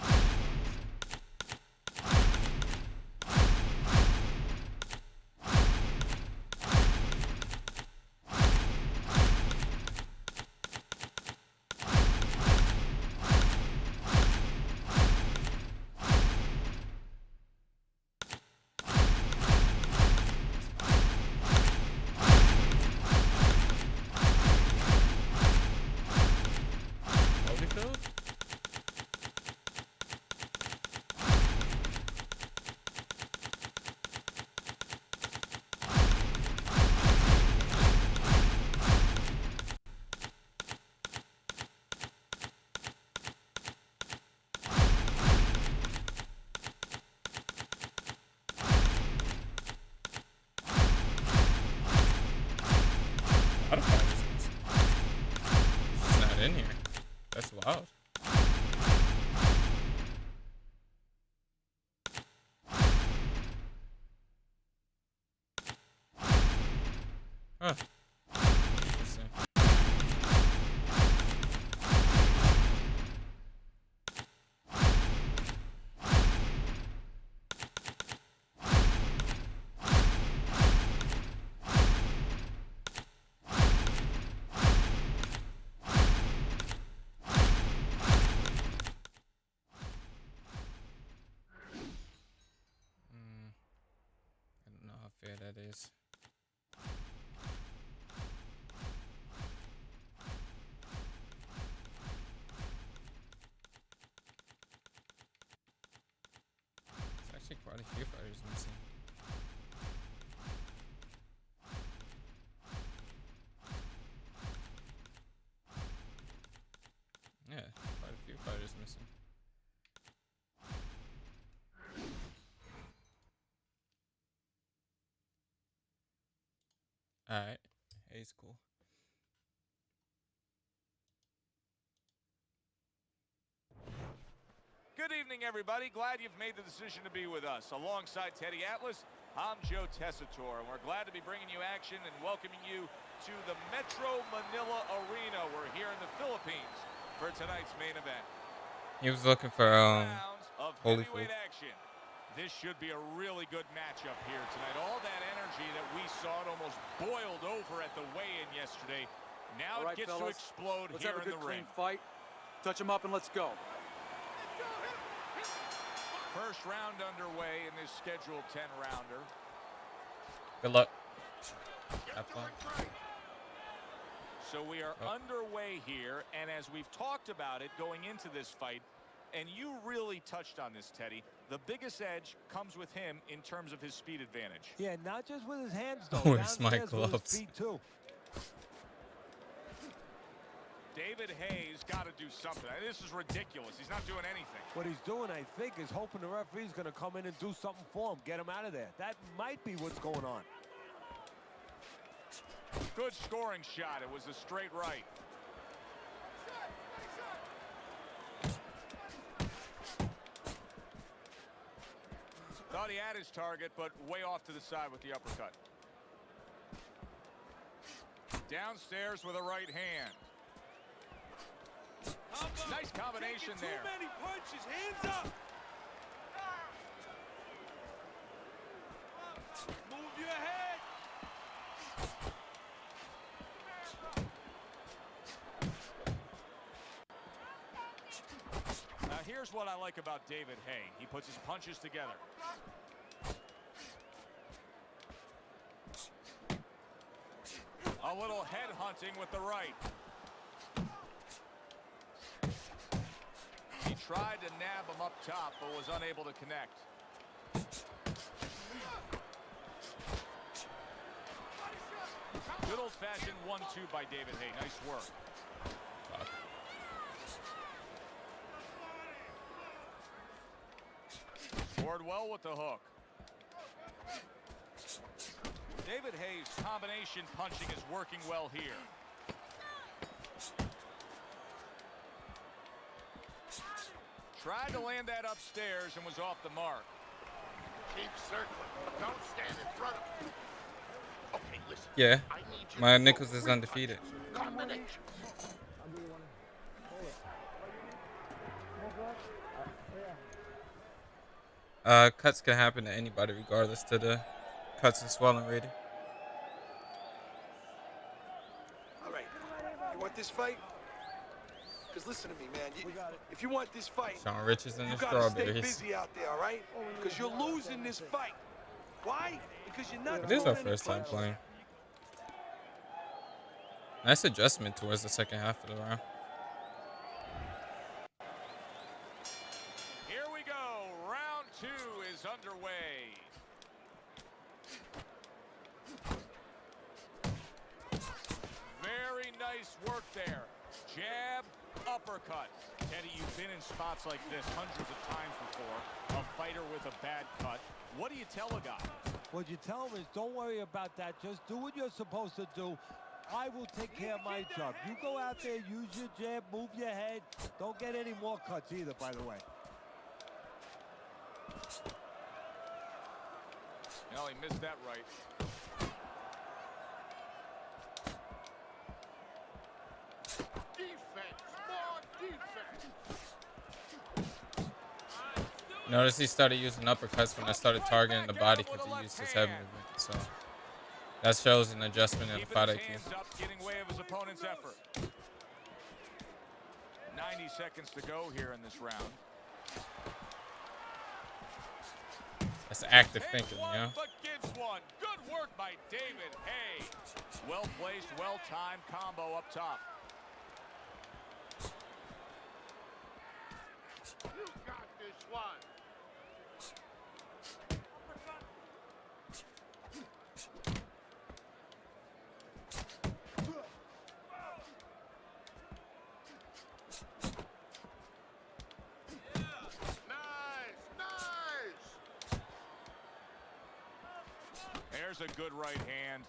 In here. That's wild. Huh. Interesting. I don't know how fair that is. There's actually quite a few fighters missing. Yeah, quite a few fighters missing. Alright, he's cool. Good evening, everybody. Glad you've made the decision to be with us. Alongside Teddy Atlas, I'm Joe Tessitore, and we're glad to be bringing you action and welcoming you to the Metro Manila Arena. We're here in the Philippines for tonight's main event. He was looking for Rounds of Holyfield. heavyweight action. This should be a really good matchup here tonight. All that energy that we saw, it almost boiled over at the weigh-in yesterday. Now All right, it gets fellas, to explode let's here have a in good the clean ring. fight. Touch him up and let's go. First round underway in this scheduled 10-rounder. Good luck. Have fun. So we are underway here, and as we've talked about it going into this fight, and you really touched on this, Teddy, the biggest edge comes with him in terms of his speed advantage. Yeah, not just with his hands, though. Where's my Downstairs with gloves? his feet, too. David Hayes got to do something. This is ridiculous. He's not doing anything. What he's doing, I think, is hoping the referee's going to come in and do something for him, get him out of there. That might be what's going on. Good scoring shot. It was a straight right. Thought he had his target, but way off to the side with the uppercut. Downstairs with a right hand. Nice combination there. Too many punches. Hands up. Move your head. Now here's what I like about David Hay. He puts his punches together. A little head hunting with the right. He tried to nab him up top, but was unable to connect. Good old-fashioned 1-2 by David Hay. Nice work. Scored well with the hook. David Hayes' combination punching is working well here. Tried to land that upstairs and was off the mark. Keep circling. Don't stand in front of me. Okay, listen. Yeah, I need you my to Nichols throw is 3 undefeated. punches. Combination. Cuts can happen to anybody regardless to the cuts and swelling rating. All right. You want this fight? Because listen to me, man. If you want this fight, Sean Riches and you the gotta stay strawberries. busy out there, all right? Because you're losing this fight. Why? Because you're not It is our throwing any first time punches. playing. Nice adjustment towards the second half of the round. Here we go. Round 2 is underway. Very nice work there. Jab, uppercut. Teddy, you've been in spots like this hundreds of times before. A fighter with a bad cut. What do you tell a guy? What you tell him is don't worry about that. Just do what you're supposed to do. I will take care of my job. You go out there, use your jab, move your head. Don't get any more cuts either, by the way. No, he missed that right. Defense. More defense. Notice he started using uppercuts when I started targeting the body because he used his head movement. So that shows an adjustment in the Keeping fight his IQ. hands up, getting way of his opponent's effort. 90 seconds to go here in this round. That's active Takes thinking, you one, know? but gives one. Good work by David Hay. Well placed, well timed combo up top. You got this one. Nice, nice. There's a good right hand.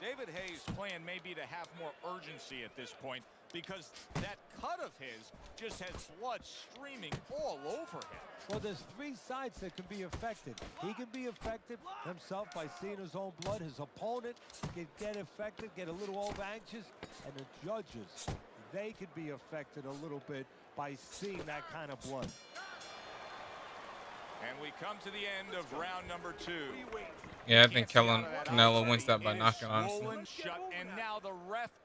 David Hayes' plan may be to have more urgency at this point because that cut of his just has blood streaming all over him. Well, there's 3 sides that can be affected. He can be affected himself by seeing his own blood. His opponent can get affected, get a little over anxious, and the judges, they could be affected a little bit by seeing that kind of blood. And we come to the end of round number 2. Yeah, I think Canelo wins that by knocking, honestly.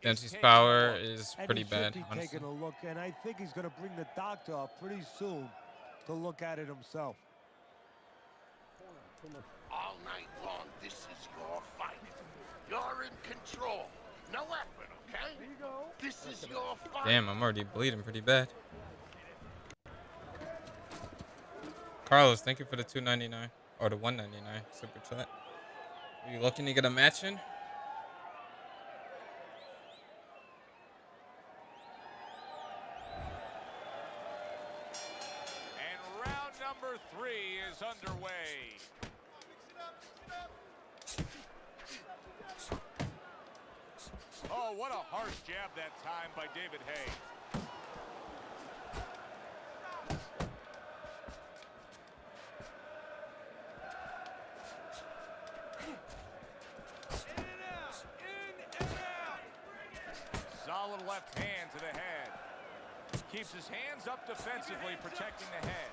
Dempsey's power is pretty bad, honestly. Taking a look, and I think he's going to bring the doctor up pretty soon to look at it himself. All night long, this is your fight. You're in control. No effort, okay? This is your fight. Damn, I'm already bleeding pretty bad. Carlos, thank you for the $2.99 or the $1.99 super chat. Are you looking to get a match in? And round number 3 is underway. Oh, what a harsh jab that time by David Hay. Solid left hand to the head. Keeps his hands up defensively, protecting the head.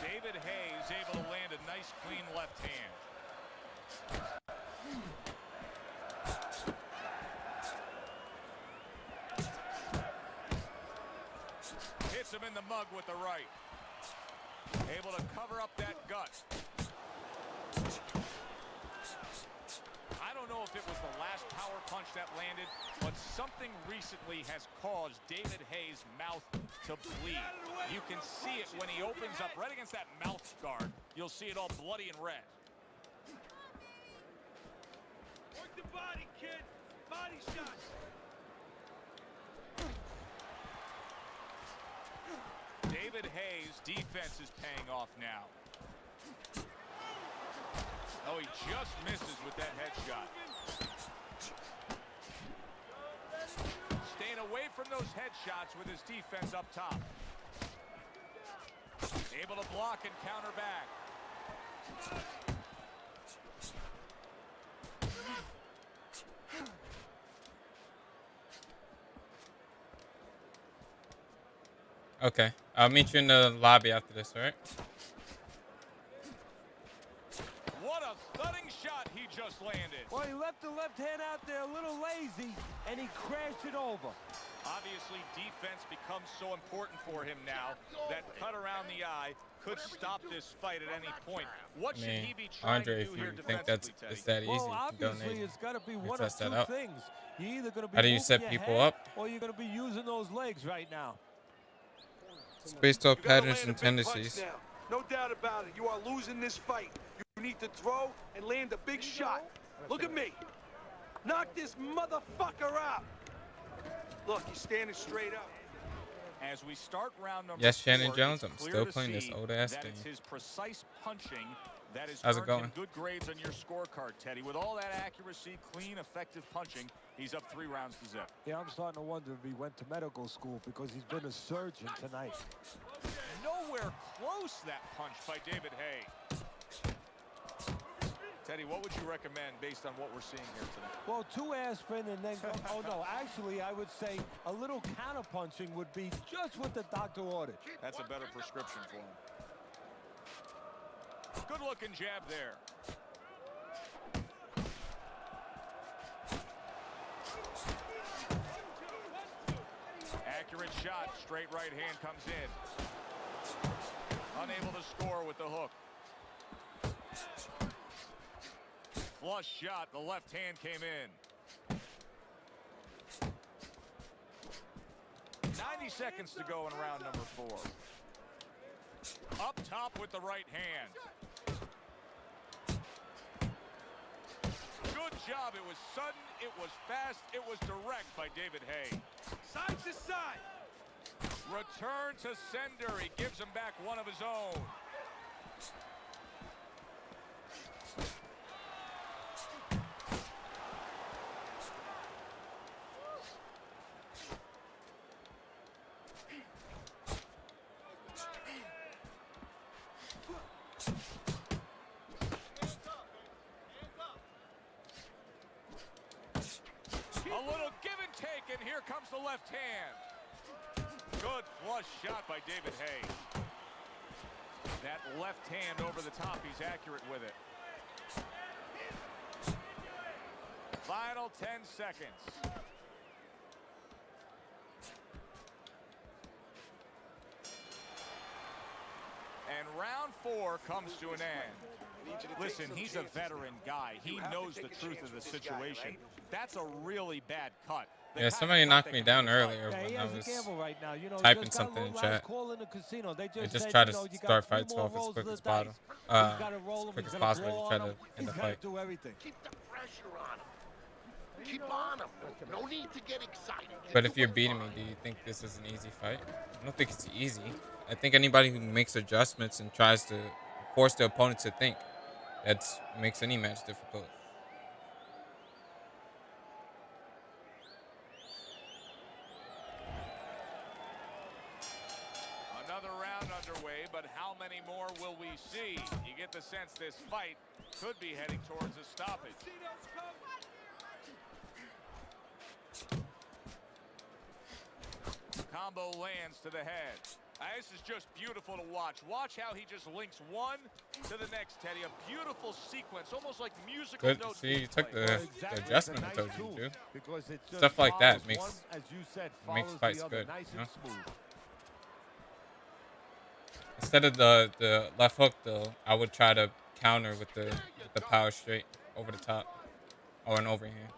David Hay is able to land a nice, clean left hand. Hits him in the mug with the right. Able to cover up that gut. I don't know if it was the last power punch that landed, but something recently has caused David Hay's mouth to bleed. You can see it when he opens up right against that mouth guard. You'll see it all bloody and red. Work the body, kid. Body shots. David Hay's defense is paying off now. Oh, he just misses with that headshot. Staying away from those headshots with his defense up top. Able to block and counter back. Okay, I'll meet you in the lobby after this, all right? What a thudding shot he just landed. Well, he left the left hand out there a little lazy, and he crashed it over. Obviously, defense becomes so important for him now. That cut around the eye could stop this fight at any point. What should he be trying Andre, to do if here you think defensively, it's that easy, Well, you can obviously, donate. it's got to be one of test that two out. things. You're either going to be How do you moving set your people head, up? or you're going to be using those legs right now. It's based off You gotta patterns land and a big punch tendencies. now. No doubt about it. You are losing this fight. You need to throw and land a big shot. Look at me. Knock this motherfucker out. Look, he's standing straight up. As we start round number Yes, Shannon 4, Jones, it's I'm clear still to playing this see old-ass that game. It's his precise punching that has How's it earned going? him good grades on your scorecard, Teddy. With all that accuracy, clean, effective punching, he's up 3 rounds to zip. Yeah, I'm starting to wonder if he went to medical school because he's been a surgeon tonight. Nowhere close that punch by David Hay. Teddy, what would you recommend based on what we're seeing here tonight? Well, 2 aspirin and then go, oh no, actually I would say a little counter-punching would be just what the doctor ordered. That's a better prescription for him. Good looking jab there. Accurate shot, straight right hand comes in. Unable to score with the hook. Flush shot, the left hand came in. 90 seconds to go in round number 4. Up top with the right hand. Good job. It was sudden, it was fast, it was direct by David Hay. Side to side. Return to sender. He gives him back one of his own. here comes the left hand. Good flush shot by David Hayes. That left hand over the top, he's accurate with it. Final 10 seconds. And round 4 comes to an end. Listen, he's a veteran guy. He knows the truth of the situation. That's a really bad cut. Yeah, somebody knocked me down earlier when I was typing something in chat. I just try to start fights off as quick as possible. As quick as possible to try to end the fight. Keep the pressure on him. Keep on him. No need to get excited. But if you're beating me, do you think this is an easy fight? I don't think it's easy. I think anybody who makes adjustments and tries to force the opponent to think, that makes any match difficult. Another round underway, but how many more will we see? You get the sense this fight could be heading towards a stoppage. Combo lands to the head. This is just beautiful to watch. Watch how he just links one to the next, Teddy. A beautiful sequence, almost like musical Good. notes. See, you took the adjustment I told you to do. Stuff like that makes fights fights good. You know? Instead of the left hook, though, I would try to counter with the power straight over the top or an overhand.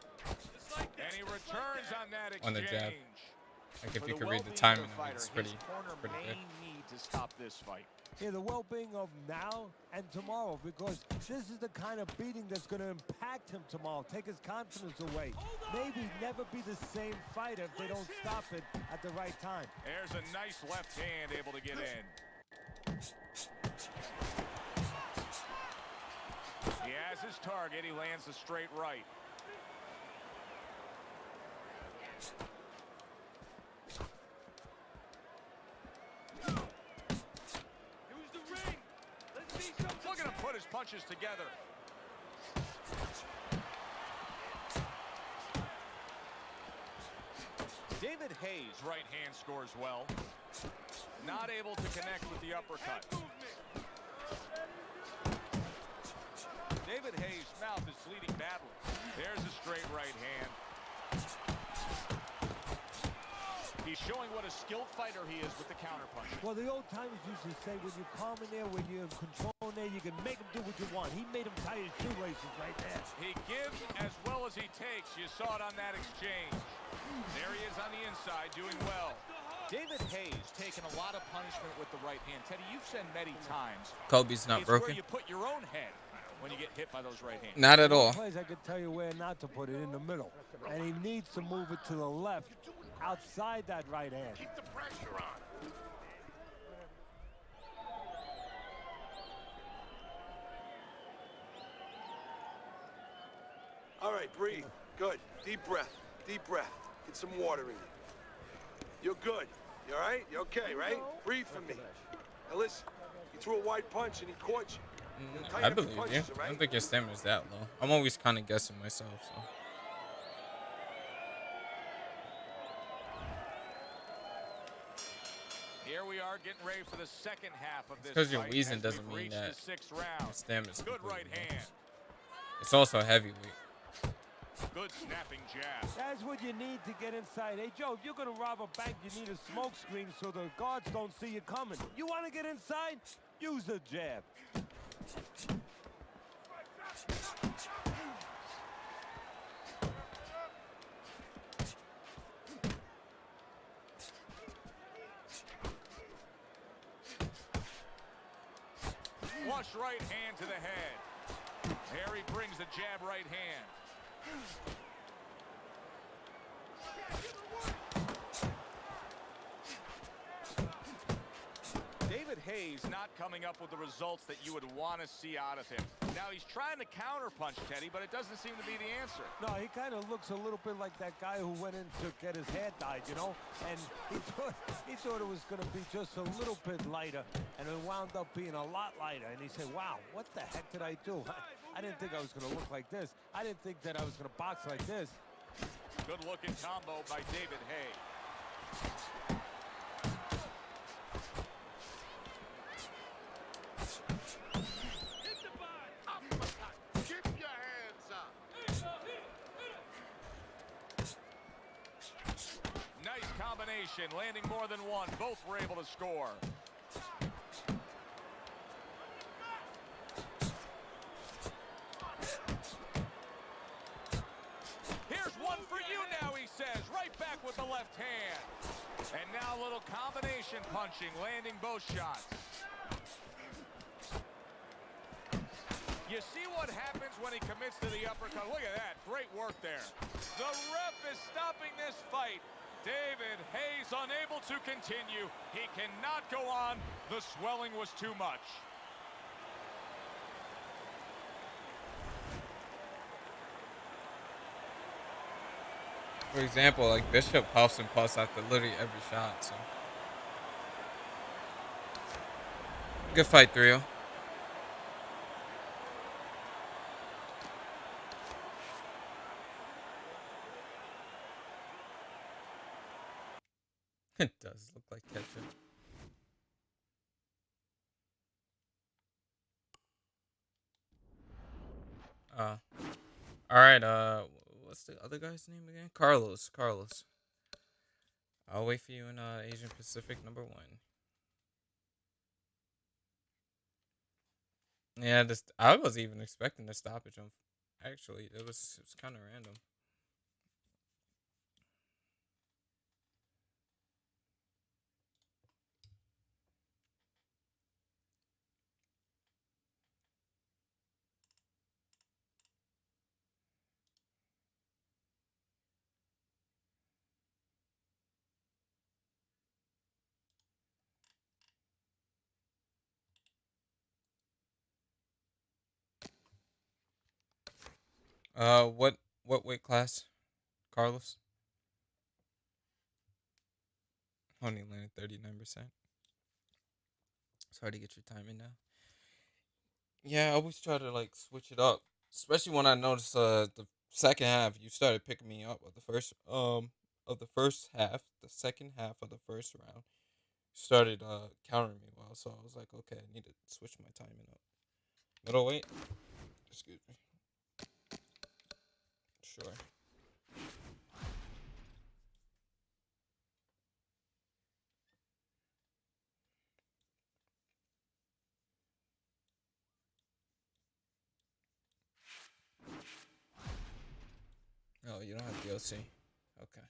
And he returns on that exchange. On the jab. Like if you could read the timing of it, it's pretty good. Need to stop this fight. Yeah, the well-being of now and tomorrow, because this is the kind of beating that's going to impact him tomorrow, take his confidence away. Maybe never be the same fighter if they don't stop it at the right time. There's a nice left hand able to get in. He has his target. He lands a straight right. Look at him put his punches together. David Hayes' right hand scores well. Not able to connect with the uppercut. David Hayes' mouth is bleeding badly. There's a straight right hand. He's showing what a skilled fighter he is with the counterpunch. Well, the old timers used to say, when you're calm in there, when you're in control in there, you can make him do what you want. He made him tie his shoelaces right there. He gives as well as he takes. You saw it on that exchange. There he is on the inside, doing well. David Hayes taking a lot of punishment with the right hand. Teddy, you've said many times. Kobe's not broken. Where you put your own head when you get hit by those right hands. Not at all. I could tell you where not to put it, in the middle. And he needs to move it to the left, outside that right hand. Keep the pressure on. All right, breathe. Good. Deep breath. Deep breath. Get some water in you. You're good. You all right? You okay, right? Breathe for me. Now listen, he threw a wide punch and he caught you. I believe you. I don't think your stamina's that low. I'm always kind of guessing myself, so. Here we are getting ready for the second half of this. Because you're wheezing doesn't mean that your stamina's good right hand. It's also heavyweight. Good snapping jab. That's what you need to get inside. Hey, Joe, if you're going to rob a bank, you need a smoke screen so the guards don't see you coming. You want to get inside? Use the jab. Flush right hand to the head. There he brings the jab right hand. David Hayes not coming up with the results that you would want to see out of him. Now he's trying to counterpunch, Teddy, but it doesn't seem to be the answer. No, he kind of looks a little bit like that guy who went in to get his hair dyed, you know? And he thought it was going to be just a little bit lighter, and it wound up being a lot lighter. And he said, wow, what the heck did I do? I didn't think I was going to look like this. I didn't think that I was going to box like this. Good-looking combo by David Hay. Hit the body. Keep your hands up. Nice combination, landing more than one. Both were able to score. Here's one for you now, he says. Right back with the left hand. And now a little combination punching, landing both shots. You see what happens when he commits to the uppercut. Look at that. Great work there. The ref is stopping this fight. David Hayes unable to continue. He cannot go on. The swelling was too much. For example, like Bishop puffs and puffs after literally every shot. So good fight, 3-0. It does look like ketchup. All right. What's the other guy's name again? Carlos. I'll wait for you in Asian Pacific #1. Yeah, I was even expecting the stoppage. Actually, it was kind of random. What weight class, Carlos? Only landed 39%. It's hard to get your time in now. Yeah, I always try to like switch it up, especially when I noticed the second half you started picking me up of the first half. The second half of the first round started countering me well, so I was like, okay, I need to switch my timing up. Middleweight, excuse me. Sure. Oh, you don't have DLC. Okay.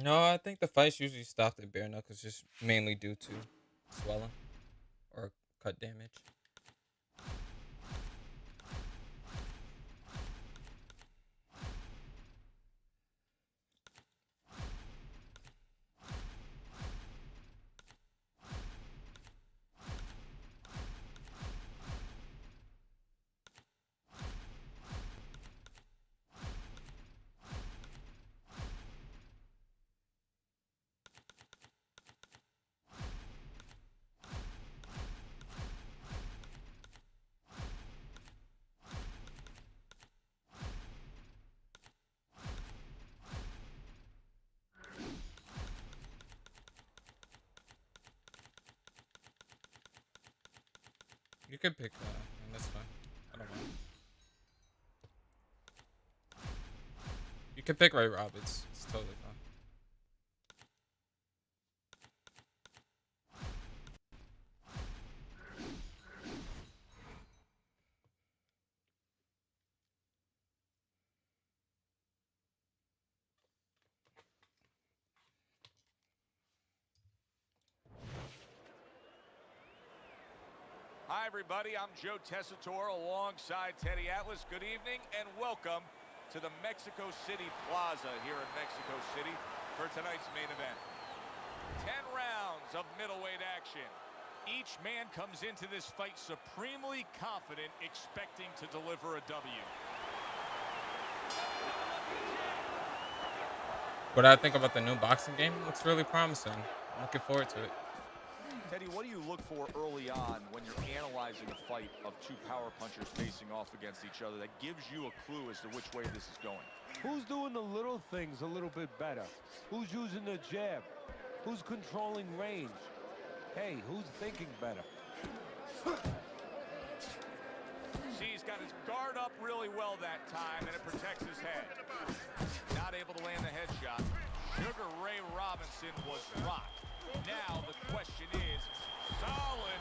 No, I think the fights usually stopped at bare knuckles just mainly due to swelling or cut damage. You can pick and that's fine. I don't mind. You can pick right, Rob. It's totally fine. Hi, everybody. I'm Joe Tessitore alongside Teddy Atlas. Good evening and welcome to the Mexico City Plaza here in Mexico City for tonight's main event. 10 rounds of middleweight action. Each man comes into this fight supremely confident, expecting to deliver a W. What I think about the new boxing game looks really promising. I'm looking forward to it. Teddy, what do you look for early on when you're analyzing a fight of two power punchers facing off against each other that gives you a clue as to which way this is going? Who's doing the little things a little bit better? Who's using the jab? Who's controlling range? Hey, who's thinking better? See, he's got his guard up really well that time, and it protects his head. Not able to land the headshot. Sugar Ray Robinson was rocked. Now the question is, solid.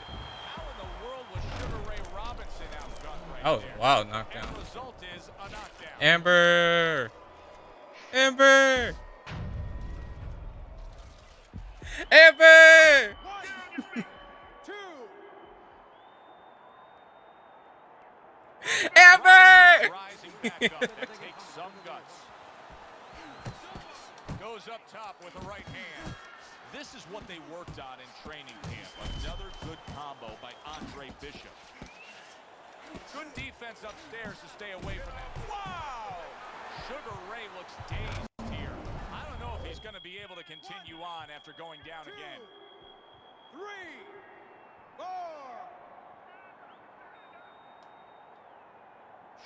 How in the world was Sugar Ray Robinson outgunned right Oh, there? wow, knockdown. And the result is a knockdown. Amber! Amber! Amber! 1, 2. Amber! Rising back up. That takes some guts. Goes up top with the right hand. This is what they worked on in training camp. Another good combo by Andre Bishop. Good defense upstairs to stay away from that. Wow! Sugar Ray looks dazed here. I don't know if he's going to be able to continue on after going down 2, again. 3, 4.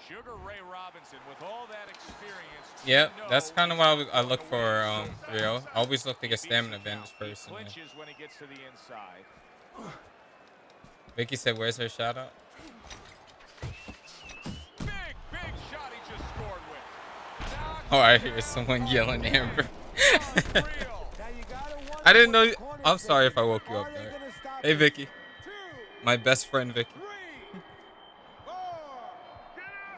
Sugar Ray Robinson, with all that experience. Yep, that's kind of why I look for Rio. I always look to get stamina advantage first. He clinches when he gets to the inside. Vicky said, "Where's her shout out?" Big shot he just scored with. Oh, I hear someone yelling Amber. I didn't know. I'm sorry if I woke you up there. Hey, Vicky. My best friend, Vicky. 3, 4,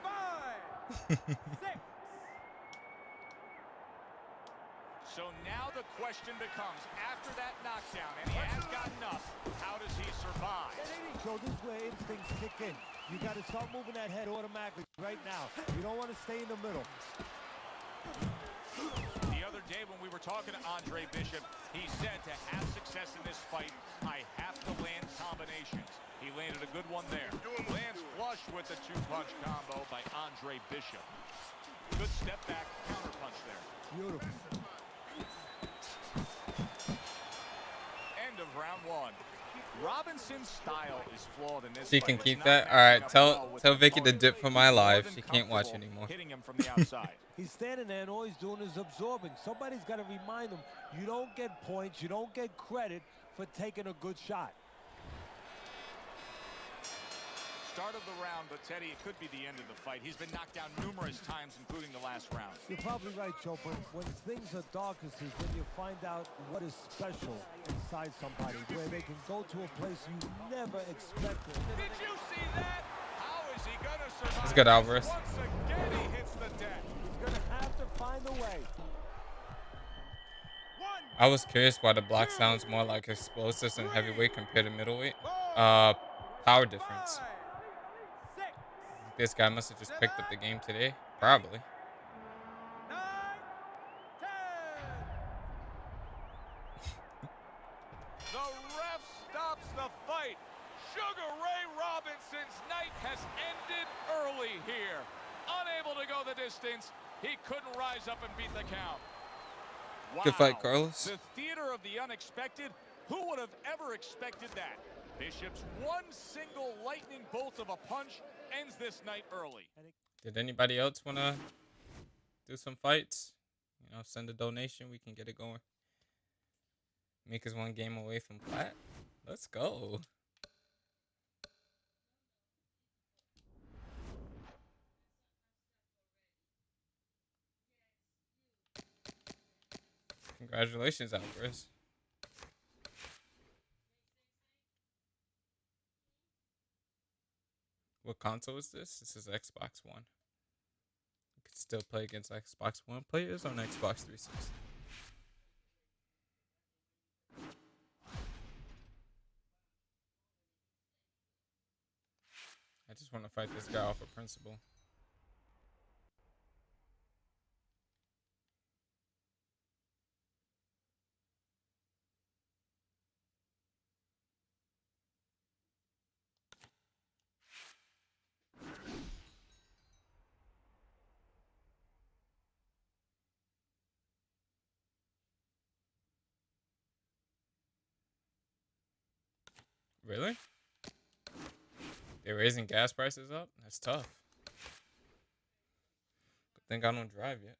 5, 6. So now the question becomes, after that knockdown, and he has gotten up, how does he survive? So this is where instincts kick in. You got to start moving that head automatically right now. You don't want to stay in the middle. The other day when we were talking to Andre Bishop, he said to have success in this fight, I have to land combinations. He landed a good one there. Lands flush with the two-punch combo by Andre Bishop. Good step back counter punch there. Beautiful. End of round 1. Robinson's style is flawed in this She fight, can but keep not that. All right, matching up well with tell the Vicky to opponent. dip from my live. More She than can't watch comfortable anymore. Hitting him from the outside. He's standing there and all he's doing is absorbing. Somebody's got to remind him, you don't get points, you don't get credit for taking a good shot. Start of the round, but Teddy, it could be the end of the fight. He's been knocked down numerous times, including the last round. You're probably right, Joe, but when things are darkest is when you find out what is special inside somebody, where they can go to a place you never expected. Did you see that? How is he going to survive? That's good, Alvarez. Once again, he hits the deck. He's going to have to find a way. I was curious why the block sounds more like explosives and heavyweight compared to middleweight. Power difference. This guy must have just picked up the game today. Probably. 9, 10. The ref stops the fight. Sugar Ray Robinson's night has ended early here. Unable to go the distance, he couldn't rise up and beat the count. Wow. Good fight, Carlos. The theater of the unexpected. Who would have ever expected that? Bishop's one single lightning bolt of a punch ends this night early. Did anybody else want to do some fights? You know, send a donation. We can get it going. Make us one game away from plat. Let's go. Congratulations, Alvarez. What console is this? This is Xbox One. You can still play against Xbox One players on Xbox 360. I just want to fight this guy off of principle. really? They're raising gas prices up? That's tough. Good thing I don't drive yet.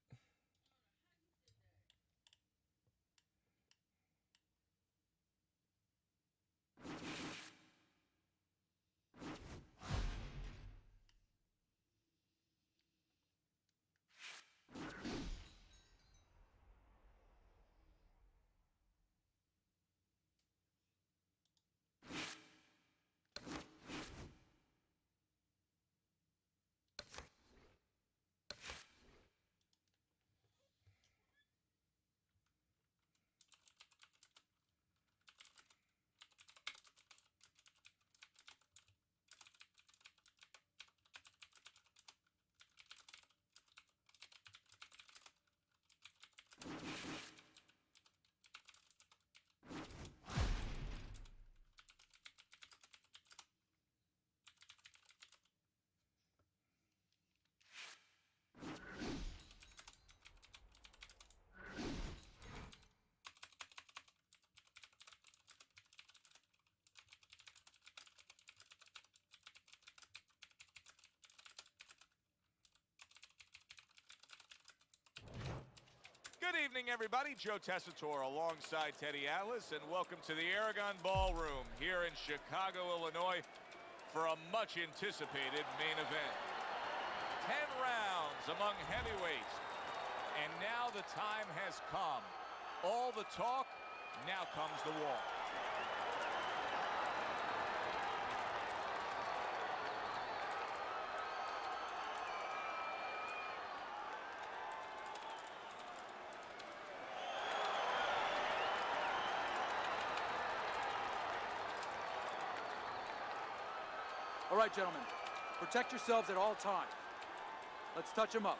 Good evening, everybody. Joe Tessitore alongside Teddy Atlas, and welcome to the Aragon Ballroom here in Chicago, Illinois, for a much-anticipated main event. 10 rounds among heavyweights, and now the time has come. All the talk, now comes the walk. All right, gentlemen, protect yourselves at all times. Let's touch them up.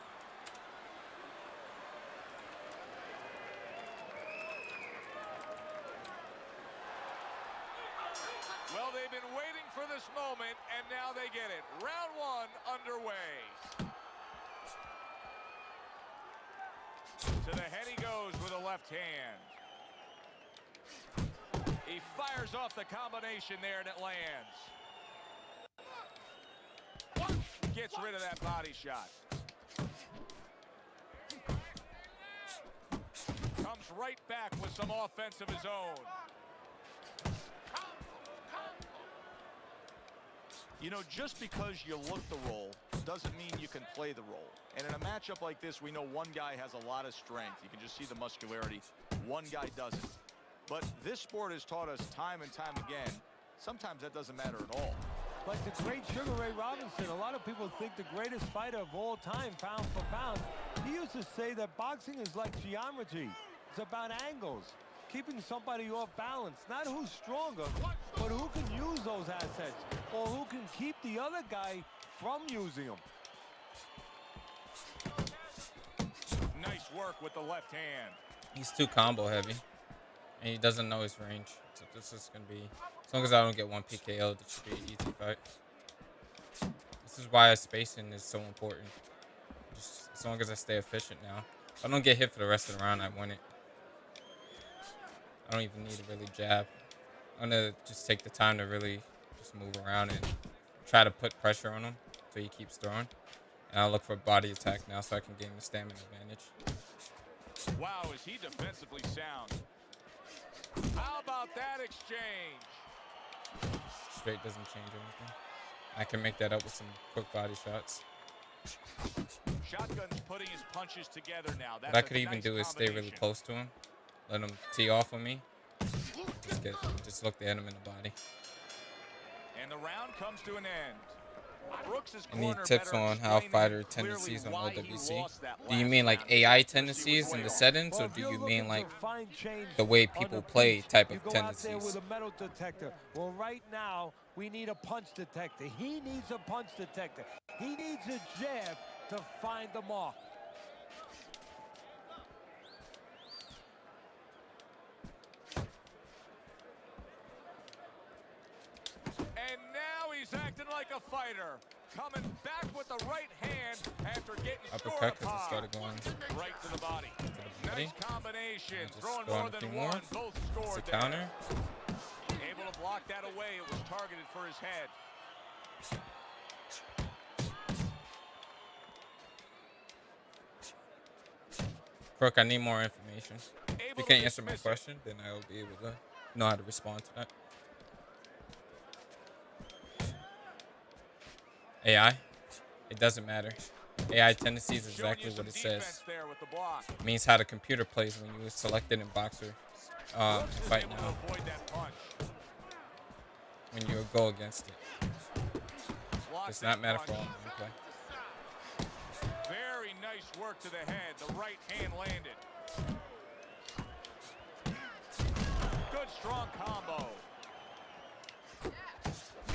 Well, they've been waiting for this moment, and now they get it. Round one underway. To the head he goes with a left hand. He fires off the combination there, and it lands. Gets rid of that body shot. Comes right back with some offense of his own. You know, just because you look the role doesn't mean you can play the role. And in a matchup like this, we know one guy has a lot of strength. You can just see the muscularity. One guy doesn't. But this sport has taught us time and time again, sometimes that doesn't matter at all. Like the great Sugar Ray Robinson, a lot of people think the greatest fighter of all time, pound for pound. He used to say that boxing is like geometry. It's about angles, keeping somebody off balance. Not who's stronger, but who can use those assets, or who can keep the other guy from using them. Nice work with the left hand. He's too combo heavy, and he doesn't know his range. So this is going to be, as long as I don't get one PKO, this should be an easy fight. This is why spacing is so important. Just as long as I stay efficient now. If I don't get hit for the rest of the round, I win it. I don't even need to really jab. I'm going to just take the time to really just move around and try to put pressure on him until he keeps throwing. And I'll look for body attack now so I can gain the stamina advantage. Wow, is he defensively sound. How about that exchange? Straight doesn't change anything. I can make that up with some quick body shots. Shotgun's putting his punches together now. What I could even do is stay really close to him, let him tee off on me, just look to hit him in the body. And the round comes to an end. Any tips on how fighter tendencies on OWC? Do you mean like AI tendencies in the settings, or do you mean like the way people play type of tendencies? With a metal detector. Well, right now we need a punch detector. He needs a punch detector. He needs a jab to find the mark. And now he's acting like a fighter, coming back with the right hand after getting Uppercut because it apart. started going Right to the body. Nice combination, just throwing throw more in a than few one. more. Both It's scored a there. counter. Able to blocked that away. It was targeted for his head. Crook, I need more information. If you can't answer my question, then I will be able to know how to respond to that. AI, it doesn't matter. AI tendencies is exactly what it says. It means how the computer plays when you select it in boxer fight now. When you go against it. Does not matter for online play. Very nice work to the head. The right hand landed. Good strong combo.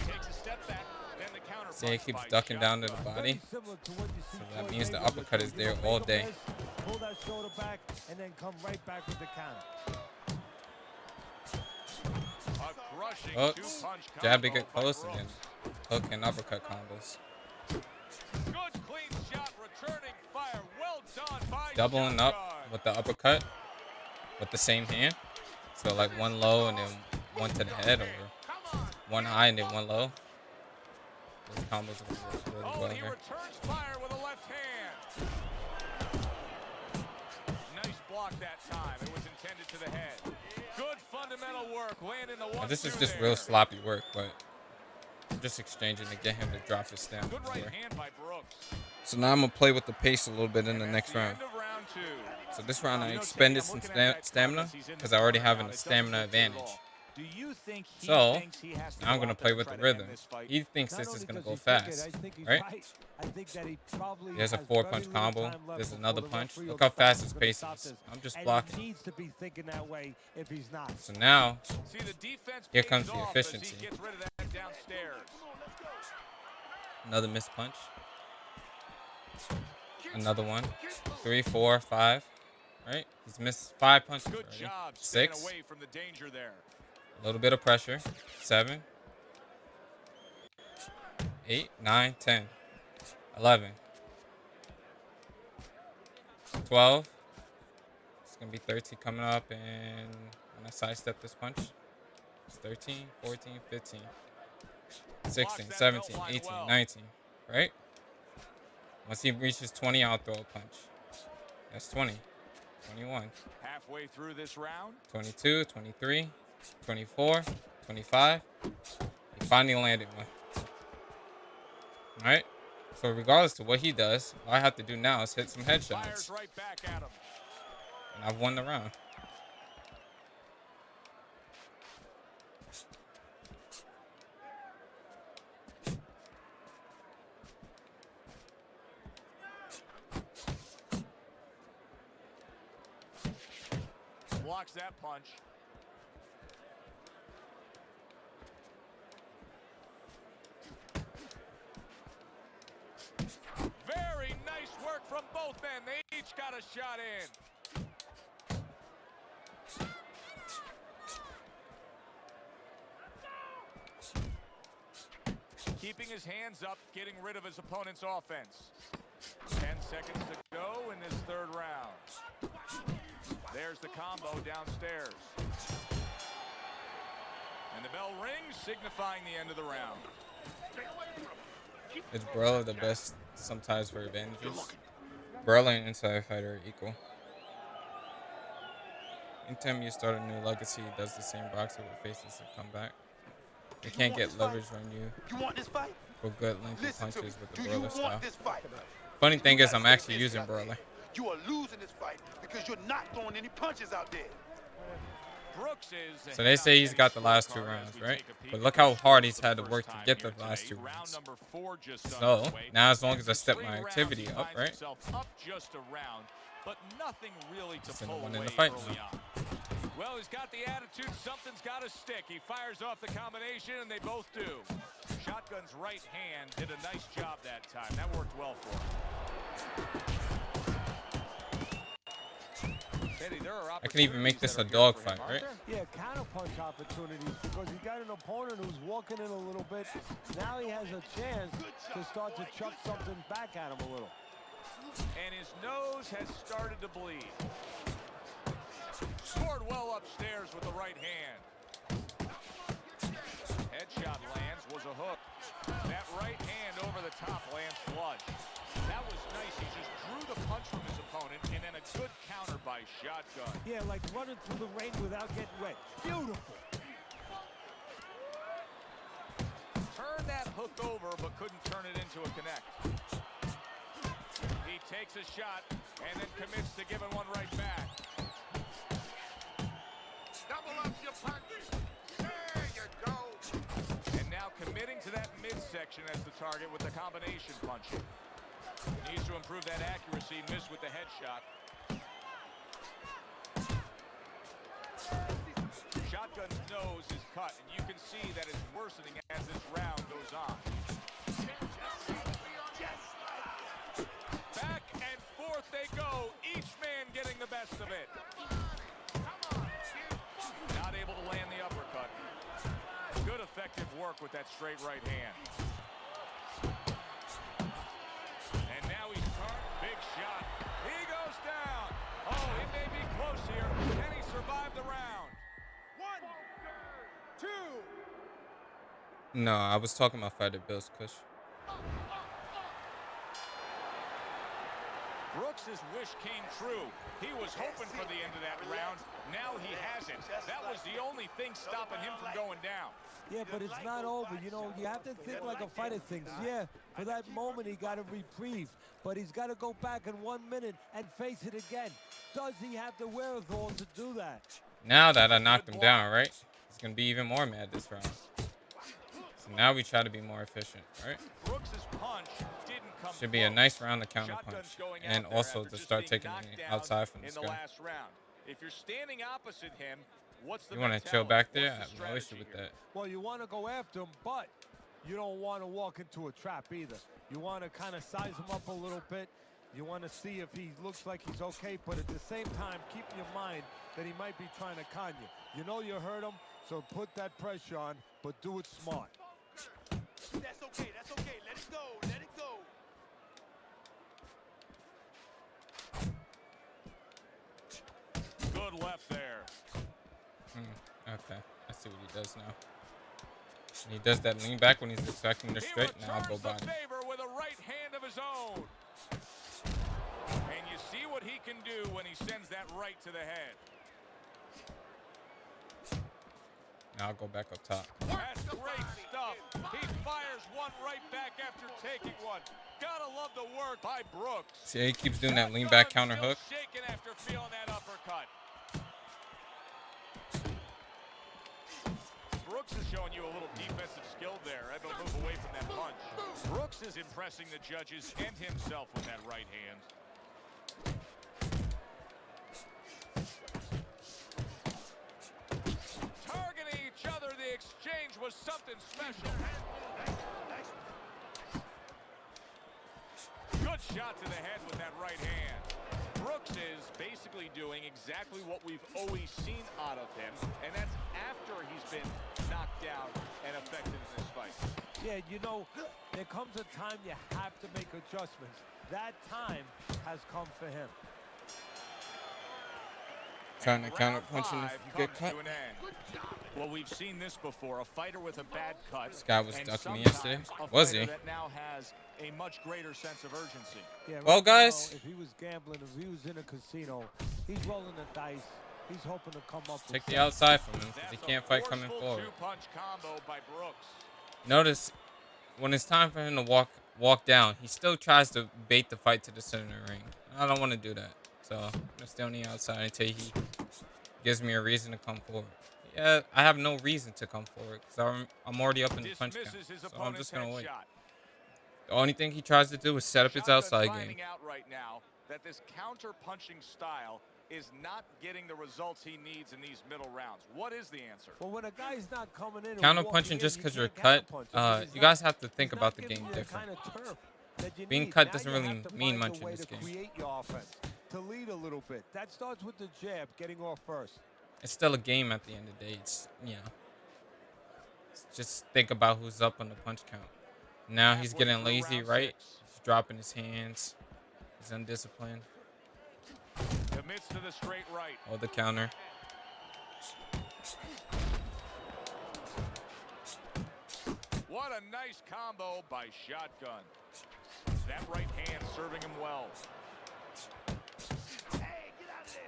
Takes a step back, then the counter. See, it keeps ducking down to the body. So that means the uppercut is there all day. Pull that shoulder back and then come right back with the counter. Hooks, jab to get close, and then hook and uppercut combos. Good clean shot, returning fire. Well done by Doubling up with the uppercut with the same hand. So like one low and then one to the head, or one high and then one low. Those combos are really well he here. returns fire with a left hand. Nice block that time. It was intended to the head. Good fundamental work. Landing the one. This is just real sloppy work, but I'm just exchanging to get him to drop his stamina. Good right hand by Brooks. So now I'm gonna play with the pace a little bit in the next round. So this round I expended some stamina because I already have a stamina advantage. So now I'm gonna play with the rhythm. He thinks this is gonna go fast, right? There's a 4-punch combo. There's another punch. Look how fast his pace is. I'm just blocking. So now here comes the efficiency. Another missed punch. Another one. 3, 4, 5. Right? He's missed 5 punches already. 6. A little bit of pressure. 7. 8, 9, 10. 11. 12. It's going to be 13 coming up, and when I sidestep this punch, it's 13, 14, 15, 16, 17, 18, 19. Right? Once he reaches 20, I'll throw a punch. That's 20. 21. Halfway through this round. 22, 23, 24, 25. He finally landed one. Alright? So regardless to what he does, all I have to do now is hit some headshots. Right back at him. And I've won the round. Blocks that punch. Very nice work from both men. They each got a shot in. Keeping his hands up, getting rid of his opponent's offense. 10 seconds to go in this third round. There's the combo downstairs. And the bell rings, signifying the end of the round. Is Brawler the best sometimes for advantages? Brawler and Inside Fighter are equal. Anytime you start a new legacy, it does the same boxer with faces that come back. They can't get leverage on you for good lengthy punches with the Brawler style. Funny thing is, I'm actually using Brawler. You are losing this fight because you're not throwing any punches out there. So they say he's got the last 2 rounds, right? But look how hard he's had to work to get the last 2 rounds. So now as long as I step my activity up, right? Just in the one in the fight now. Well, he's got the attitude. Something's got to stick. He fires off the combination, and they both do. Shotgun's right hand did a nice job that time. That worked well for him. I can even make this a dogfight, right? Yeah, counterpunch opportunities because you got an opponent who's walking in a little bit. Now he has a chance to start to chuck something back at him a little. And his nose has started to bleed. Scored well upstairs with the right hand. by Shotgun. Yeah, like running through the rain without getting wet. Beautiful. Turned that hook over, but couldn't turn it into a connect. He takes a shot and then commits to giving one right back. Double up your punch. There you go. And now committing to that midsection as the target with the combination punching. Needs to improve that accuracy. Missed with the headshot. Shotgun's nose is cut, and you can see that it's worsening as this round goes on. Back and forth they go, each man getting the best of it. Not able to land the uppercut. Good effective work with that straight right hand. And now he's turned. Big shot. He goes down. Oh, it may be close here. Can he survive the round? 1, 2. No, I was talking about Fighter Bills, Kush. Brooks's wish came true. He was hoping for the end of that round. Now he has it. That was the only thing stopping him from going down. Yeah, but it's not over. You know, you have to think like a fighter thinks. Yeah, for that moment he got a reprieve, but he's got to go back in 1 minute and face it again. Does he have the wherewithal to do that? Now that I knocked him down, right? He's going to be even more mad this round. So now we try to be more efficient, right? Brooks's punch didn't come Should be a nice round to counter punch. And also to start taking it outside from this in the guy. last round. If you're standing opposite him, what's the You want to mentality? chill back there? What's I the have no issue strategy with here? that. Well, you want to go after him, but you don't want to walk into a trap either. You want to kind of size him up a little bit. You want to see if he looks like he's okay, but at the same time, keep in your mind that he might be trying to con you. You know you hurt him, so put that pressure on, but do it smart. That's okay. That's okay. Let it go. Let it go. Good left there. Okay, I see what he does now. And he does that lean back when he's expecting the straight. Now I'll go returns the body. favor with a right hand of his own. And you see what he can do when he sends that right to the head. Now I'll go back up top. That's great stuff. He fires one right back after taking one. Gotta love the work by Brooks. See, he keeps doing that lean back counter hook. Shaking after feeling that uppercut. Brooks is showing you a little defensive skill there. Had to move away from that punch. Brooks is impressing the judges and himself with that right hand. Targeting each other, the exchange was something special. Good shot to the head with that right hand. Brooks is basically doing exactly what we've always seen out of him, and that's after he's been knocked down and effective in this fight. Yeah, you know, there comes a time you have to make adjustments. That time has come for him. Trying to counter punch him if you get cut. Well, we've seen this before. A fighter with a bad cut. This guy was and ducking me sometimes yesterday. a Was fighter he? That now has a much greater sense of urgency. Yeah, Well, right guys. now, if he was gambling, if he was in a casino, he's rolling the dice. He's hoping to come up with Take the something. outside from him because he That's can't a fight coming forceful forward. two-punch combo by Brooks. Notice when it's time for him to walk down, he still tries to bait the fight to the center of the ring. I don't want to do that. So I'm going to stay on the outside until he gives me a reason to come forward. Yeah, I have no reason to come forward because I'm already up in the punch count. Dismisses his So I'm opponent's just going to wait. headshot. The only thing he tries to do is set up his Shotgun's outside finding game. out right now that this counter-punching style is not getting the results he needs in these middle rounds. What is the answer? Well, when a guy's not coming in, and Counter walking punching in, just you because you're can't cut, counterpunch him, 'cause he's you not- guys have to think he's about not the giving game you the different. kind of turf that you Being need. cut Now doesn't you really have to mean find much a in way this to game. create your offense, to lead a little bit. That starts with the jab, getting off first. It's still a game at the end of the day. It's, just think about who's up on the punch count. Now he's Halfway getting through lazy, round right? 6. He's dropping his hands. He's undisciplined. Commits to the straight right. Oh, the counter. What a nice combo by Shotgun. That right hand serving him well. Hey, get out of there.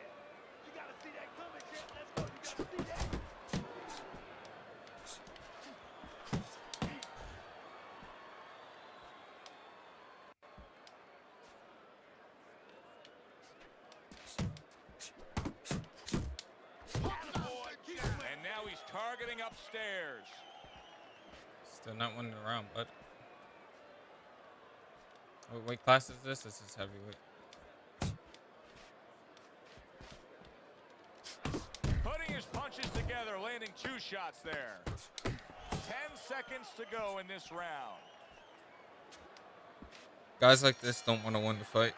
targeting upstairs. Still not winning the round, but what weight class is this? This is heavyweight. Putting his punches together, landing 2 shots there. 10 seconds to go in this round. Guys like this don't want to win the fight.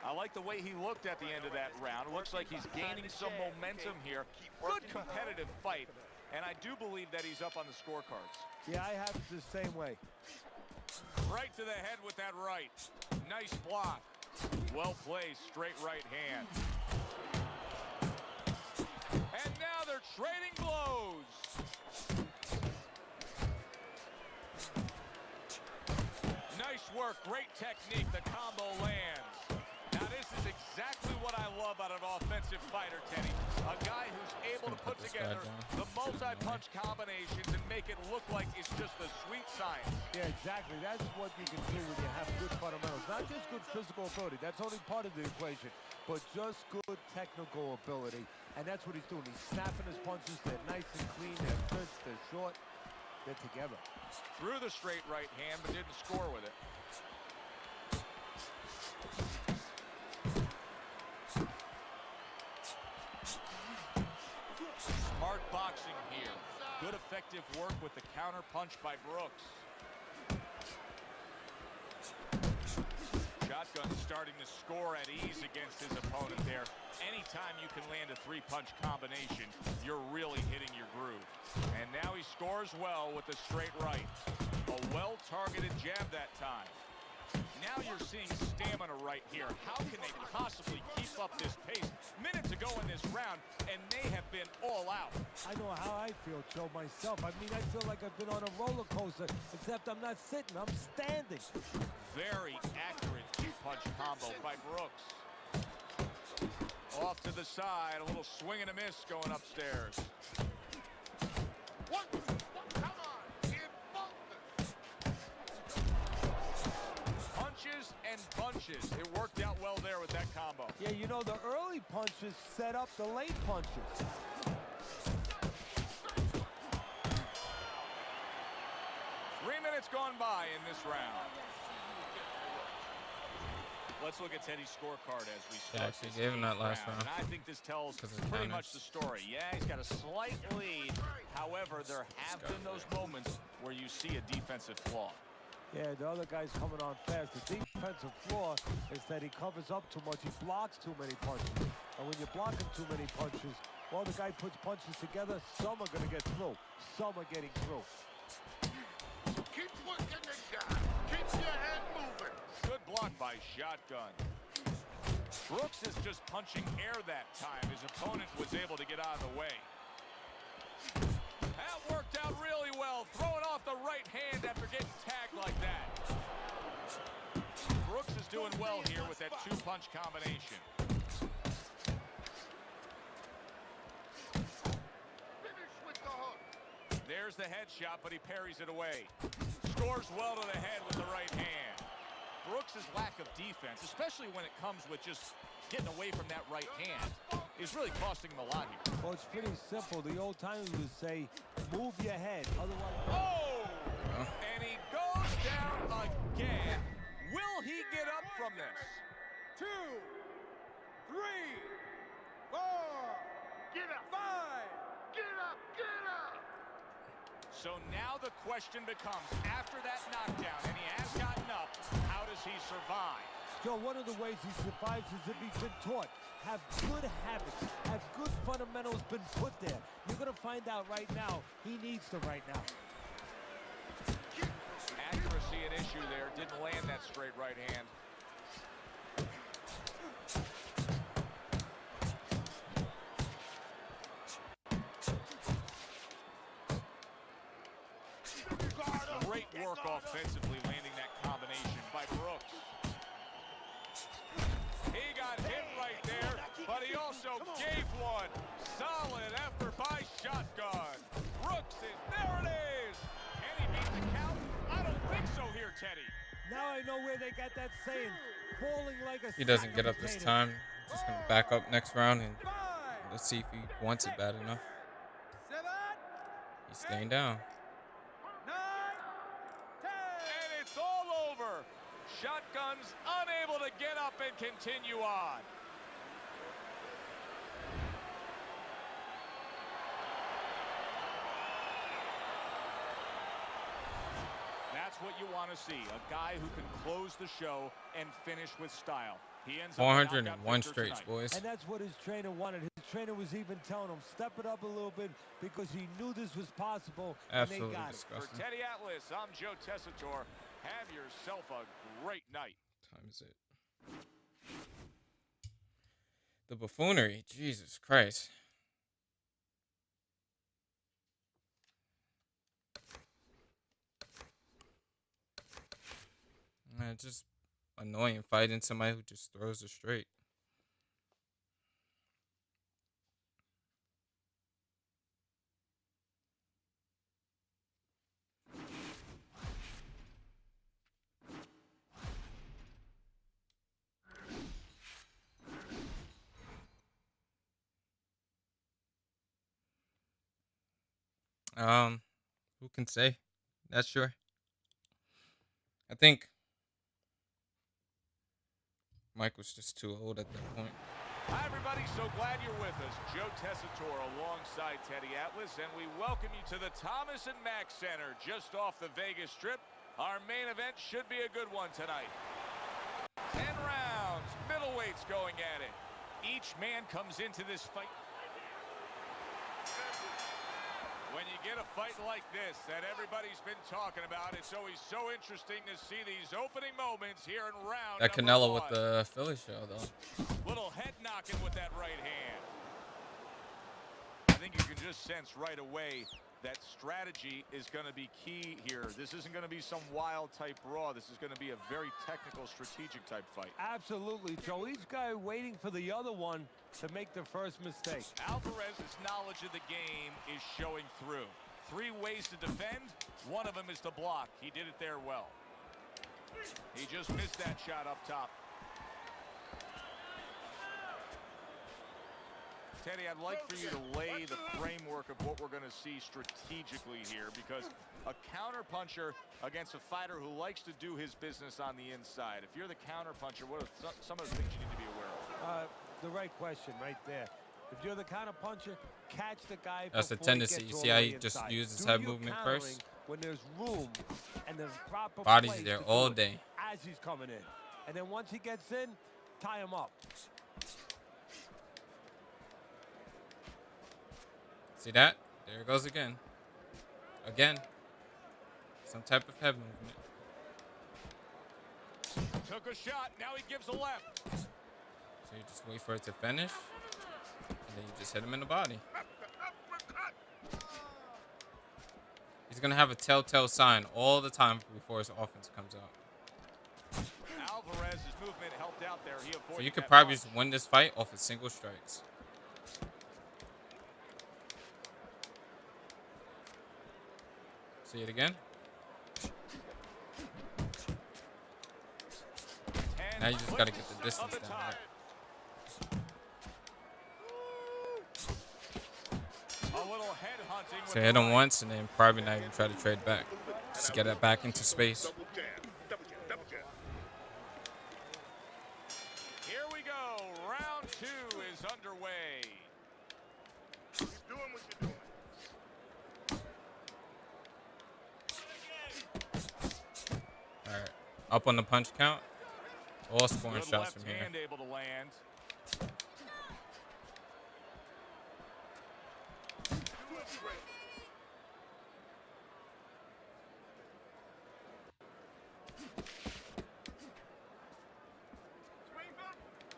I like the way he looked at the end of that round. Looks like he's gaining some momentum here. Good competitive fight, and I do believe that he's up on the scorecards. Yeah, I have it the same way. Right to the head with that right. Nice block. Well played, straight right hand. And now they're trading blows. Nice work, great technique, the combo lands. Now this is exactly what I love out of an offensive fighter, Teddy. A guy who's able to put together the multi-punch combinations and make it look like it's just a sweet science. Yeah, exactly. That's what you can do when you have good fundamentals. Not just good physical ability. That's only part of the equation. But just good technical ability. And that's what he's doing. He's snapping his punches. They're nice and clean. They're crisp. They're short. They're together. Threw the straight right hand, but didn't score with it. Smart boxing here. Good effective work with the counter punch by Brooks. Shotgun starting to score at ease against his opponent there. Anytime you can land a 3-punch combination, you're really hitting your groove. And now he scores well with the straight right. A well-targeted jab that time. Now you're seeing stamina right here. How can they possibly keep up this pace? Minutes ago in this round, and they have been all out. I know how I feel, Joe, myself. I mean, I feel like I've been on a roller coaster, except I'm not sitting, I'm standing. Very accurate 2-punch combo by Brooks. Off to the side, a little swing and a miss going upstairs. What? Come on, in focus. Punches and bunches. It worked out well there with that combo. Yeah, you know, the early punches set up the late punches. 3 minutes gone by in this round. Let's look at Teddy's scorecard as we start. Yeah, actually gave him that last round. And I think this tells pretty much the story. Yeah, he's got a slight lead. However, there have been those moments where you see a defensive flaw. Yeah, the other guy's coming on fast. The defensive flaw is that he covers up too much. He blocks too many punches. And when you're blocking too many punches, well, the guy puts punches together. Some are going to get through. Some are getting through. Keep working the guy. Keep your head moving. Good block by Shotgun. Brooks is just punching air that time. His opponent was able to get out of the way. That worked out really well. Throwing off the right hand after getting tagged like that. Brooks is doing well here with that 2-punch combination. Finish with the hook. There's the headshot, but he parries it away. Scores well to the head with the right hand. Brooks' lack of defense, especially when it comes with just getting away from that right hand, is really costing him a lot here. Well, it's pretty simple. The old timers would say, move your head. Otherwise... Oh! And he goes down again. Will he get up from this? 2, 3, 4, Get up. 5. Get up. Get up. So now the question becomes, after that knockdown, and he has gotten up, how does he survive? Joe, one of the ways he survives is if he's been taught. Have good habits. Have good fundamentals been put there. You're going to find out right now he needs to right now. Accuracy an issue there. Didn't land that straight right hand. Great work offensively, landing that combination by Brooks. He got hit right there, but he also gave one. Solid effort by Shotgun. Brooks is, there it is. Can he beat the count? I don't think so here, Teddy. Now I know where they got that saying, falling like a He doesn't sack get of up this potatoes. time. Just gonna back up next round and let's see if he wants it bad enough. 7, He's staying down. 9, 10. And it's all over. Shotgun's unable to get up and continue on. That's what you want to see, a guy who can close the show and finish with style. He ends up 401 straights, boys. And that's what his trainer wanted. His trainer was even telling him, step it up a little bit, because he knew this was possible. Absolutely and they got disgusting. For Teddy Atlas, I'm Joe Tessitore. Have yourself a great night. What time is it? The buffoonery. Jesus Christ. Man, it's just annoying fighting somebody who just throws it straight. Who can say? Not sure. I think Mike was just too old at that point. Hi, everybody. So glad you're with us. Joe Tessitore alongside Teddy Atlas, and we welcome you to the Thomas and Mack Center just off the Vegas Strip. Our main event should be a good one tonight. 10 rounds. Middleweight's going at it. Each man comes into this fight. When you get a fight like this that everybody's been talking about, it's always so interesting to see these opening moments here in round That number Canelo 1. with the Philly show, though. Little head knocking with that right hand. I think you can just sense right away that strategy is going to be key here. This isn't going to be some wild type brawl. This is going to be a very technical, strategic type fight. Absolutely, Joe. Each guy waiting for the other one to make the first mistake. Alvarez's knowledge of the game is showing through. 3 ways to defend. One of them is to block. He did it there well. He just missed that shot up top. Teddy, I'd like for you to lay the framework of what we're going to see strategically here, because a counterpuncher against a fighter who likes to do his business on the inside. If you're the counterpuncher, what are some of the things you need to be aware of? The right question right there. If you're the counterpuncher, catch the guy. That's the tendency. You see how he just uses head movement first? When there's room and there's proper body's there all day. As he's coming in. And then once he gets in, tie him up. See that? There it goes again. Again. Some type of head movement. Took a shot. Now he gives a left. So you just wait for it to finish. And then you just hit him in the body. He's going to have a telltale sign all the time before his offense comes out. Alvarez's movement helped out there. He avoided So you could that probably punch. just win this fight off of single strikes. See it again? Now you just got to get the distance down. Right? So hit him once and then probably not even try to trade back. Just get it back into space. Here we go. Round 2 is underway. Keep doing what you're doing. All right. Up on the punch count. All scoring Good shots left from here. hand able to land.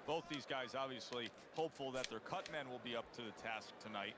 Both these guys obviously hopeful that their cut men will be up to the task tonight.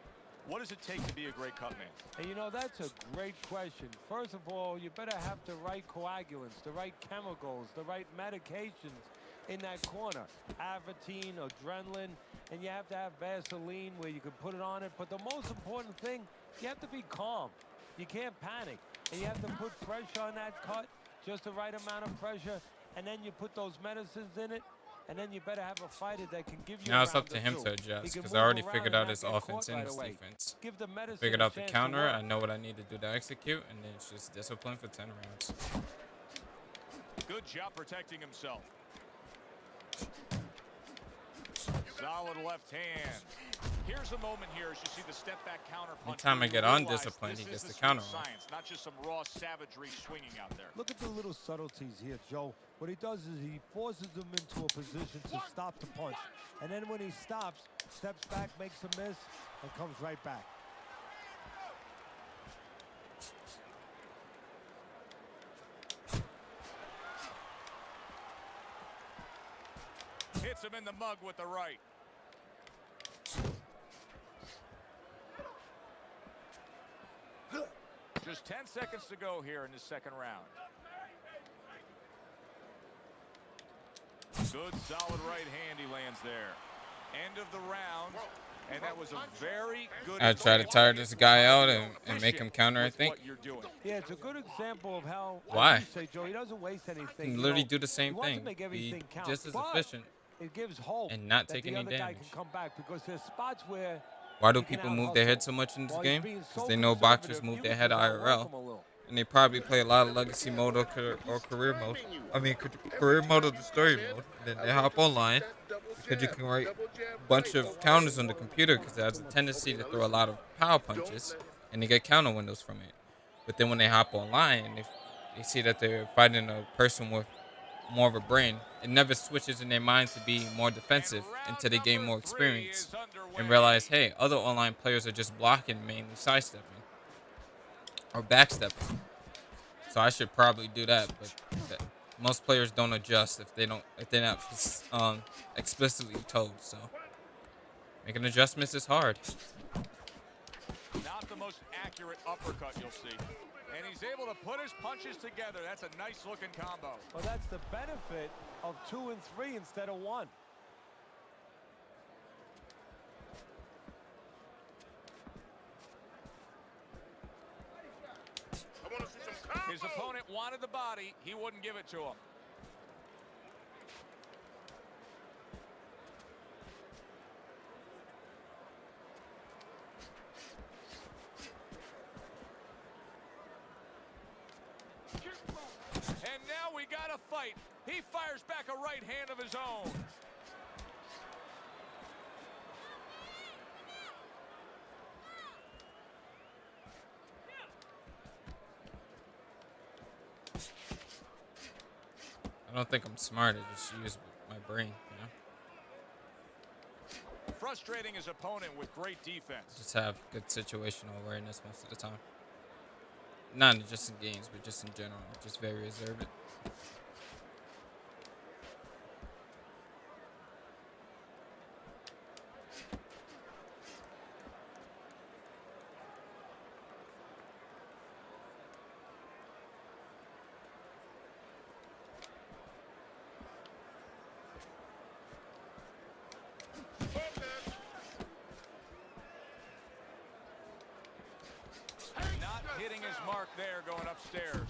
What does it take to be a great cut man? And you know, that's a great question. First of all, you better have the right coagulants, the right chemicals, the right medications in that corner. Avatine, adrenaline, and you have to have Vaseline where you can put it on it. But the most important thing, you have to be calm. You can't panic. And you have to put pressure on that cut, just the right amount of pressure, and then you put those medicines in it, and then you better have a fighter that can give you. Now it's up to him to adjust because I already figured out his offense and his defense. Figured out the counter. I know what I need to do to execute, and then it's just discipline for 10 rounds. Good job protecting himself. Solid left hand. Here's a moment here as you see the step back counter punch. Anytime I get undisciplined, he gets the counter on. Science, not just some raw savagery swinging out there. Look at the little subtleties here, Joe. What he does is he forces them into a position to stop the punch. And then when he stops, steps back, makes a miss, and comes right back. Hits him in the mug with the right. Just 10 seconds to go here in the second round. Good solid right hand he lands there. End of the round. And that was a very good... I try to tire this guy out and make him counter, I think. Yeah, it's a good example of how... Why? You say, Joe, he doesn't waste anything. He can literally do the same thing. Be just as efficient. It gives hope and not take any damage. Guy can come back because there's spots where why do people move their head so much in this game? Because they know boxers move their head IRL. And they probably play a lot of legacy mode or career mode. I mean, career mode or the story mode. Then they hop online because you can write a bunch of counters on the computer because it has a tendency to throw a lot of power punches. And they get counter windows from it. But then when they hop online, they see that they're fighting a person with more of a brain. It never switches in their mind to be more defensive until they gain more experience and realize, hey, other online players are just blocking, mainly sidestepping or backstepping. So I should probably do that, but most players don't adjust if they're not explicitly told. So making adjustments is hard. Not the most accurate uppercut you'll see. And he's able to put his punches together. That's a nice looking combo. Well, that's the benefit of 2 and 3 instead of 1. His opponent wanted the body. He wouldn't give it to him. And now we got a fight. He fires back a right hand of his own. I don't think I'm smart. I just use my brain, you know? Frustrating his opponent with great defense. Just have good situational awareness most of the time. Not just in games, but just in general. Just very reserved. Not hitting his mark there going upstairs.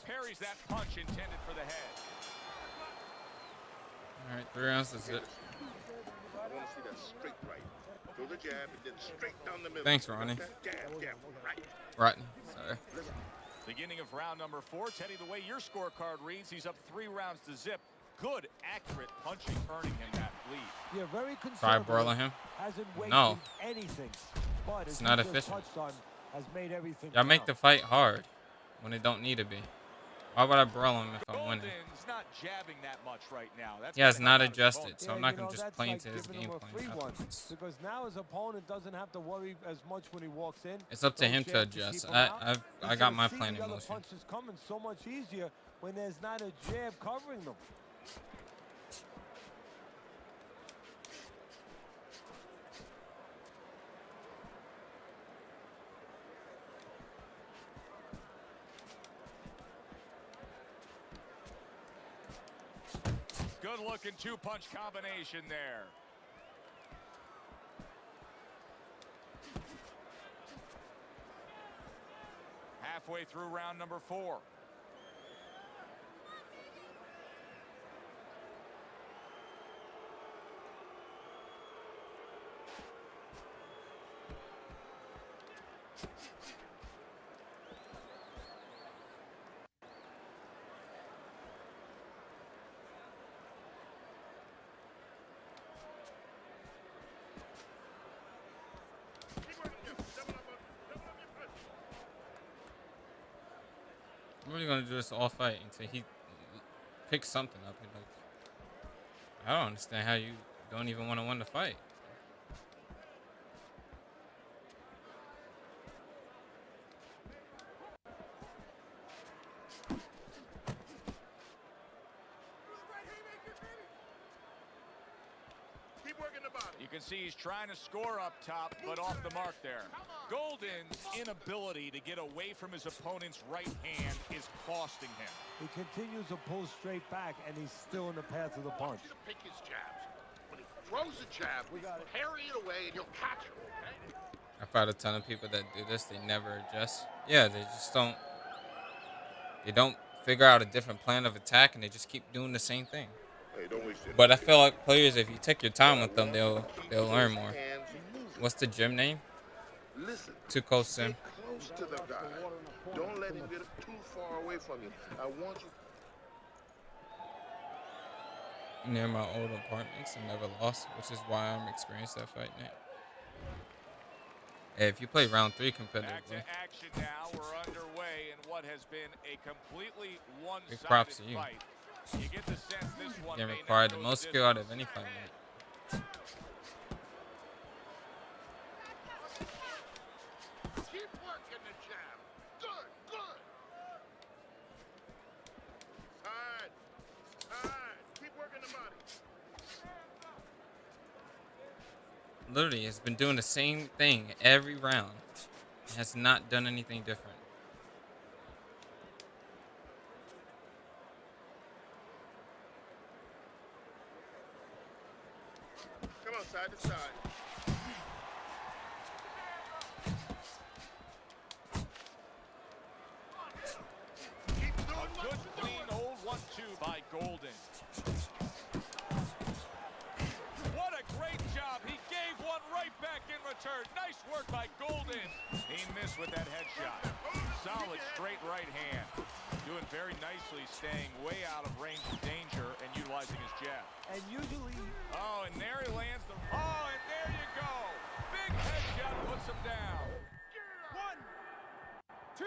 Parries that punch intended for the head. All right, 3 rounds is it. I want to see that straight right. Throw the jab and then straight down the middle. Thanks, Ronnie. Jab, right. Rodney, sorry. Beginning of round number 4. Teddy, the way your scorecard reads, he's up 3 rounds to zip. Good, accurate punching, earning him that lead. Yeah, very conservative. Try broiling him. Hasn't wasted No. anything. But It's not efficient. Has made everything Y'all make the fight hard when it don't need to be. Why would I brawl him if I'm winning? Golden's not jabbing that much right now. That's He has gonna not help his adjusted, opponent. so I'm not going to just that's play like into his giving game him a plan. free one, afterwards. because now his opponent doesn't have to worry as much when he walks in. It's up to No him to chance adjust. keep him out. I He's got gonna my see plan the in other motion. punches coming so much easier when there's not a jab covering them. Good looking 2-punch combination there. Halfway through round number 4. I'm really gonna do this all fight until he picks something up. Like, I don't understand how you don't even want to win the fight. You can see he's trying to score up top, but off the mark there. Golden's inability to get away from his opponent's right hand is costing him. He continues to pull straight back, and he's still in the path of the punch. Pick his jabs. When he throws a jab, parry it away, and you'll catch him. Okay? I've had a ton of people that do this. They never adjust. Yeah, they just don't. They don't figure out a different plan of attack, and they just keep doing the same thing. Hey, don't waste it. But I feel like players, if you take your time with them, they'll learn more. What's the gym name? Listen. Too close to him. Close to the guy. Don't let him get too far away from you. I want you. Near my old apartments and never lost, which is why I'm experienced that fight night. Hey, if you play round 3 competitively. Back to action now. We're underway in what has been a completely Big props one-sided to you. fight. You get the sense this one Game may required not the go most the skill out of distance. any fight night. Keep working the jab. Good, good. Side, side. Keep working the body. Literally, has been doing the same thing every round. Has not done anything different. Come on, side to side. Keep doing A good, clean, old 1-2 by Golden. What a great job. He gave one right back in return. Nice work by Golden. He missed with that headshot. Solid straight right hand. Doing very nicely, staying way out of range of danger and utilizing his jab. And usually... Oh, and there he lands the... Oh, and there you go. Big headshot puts him down. 1, 2.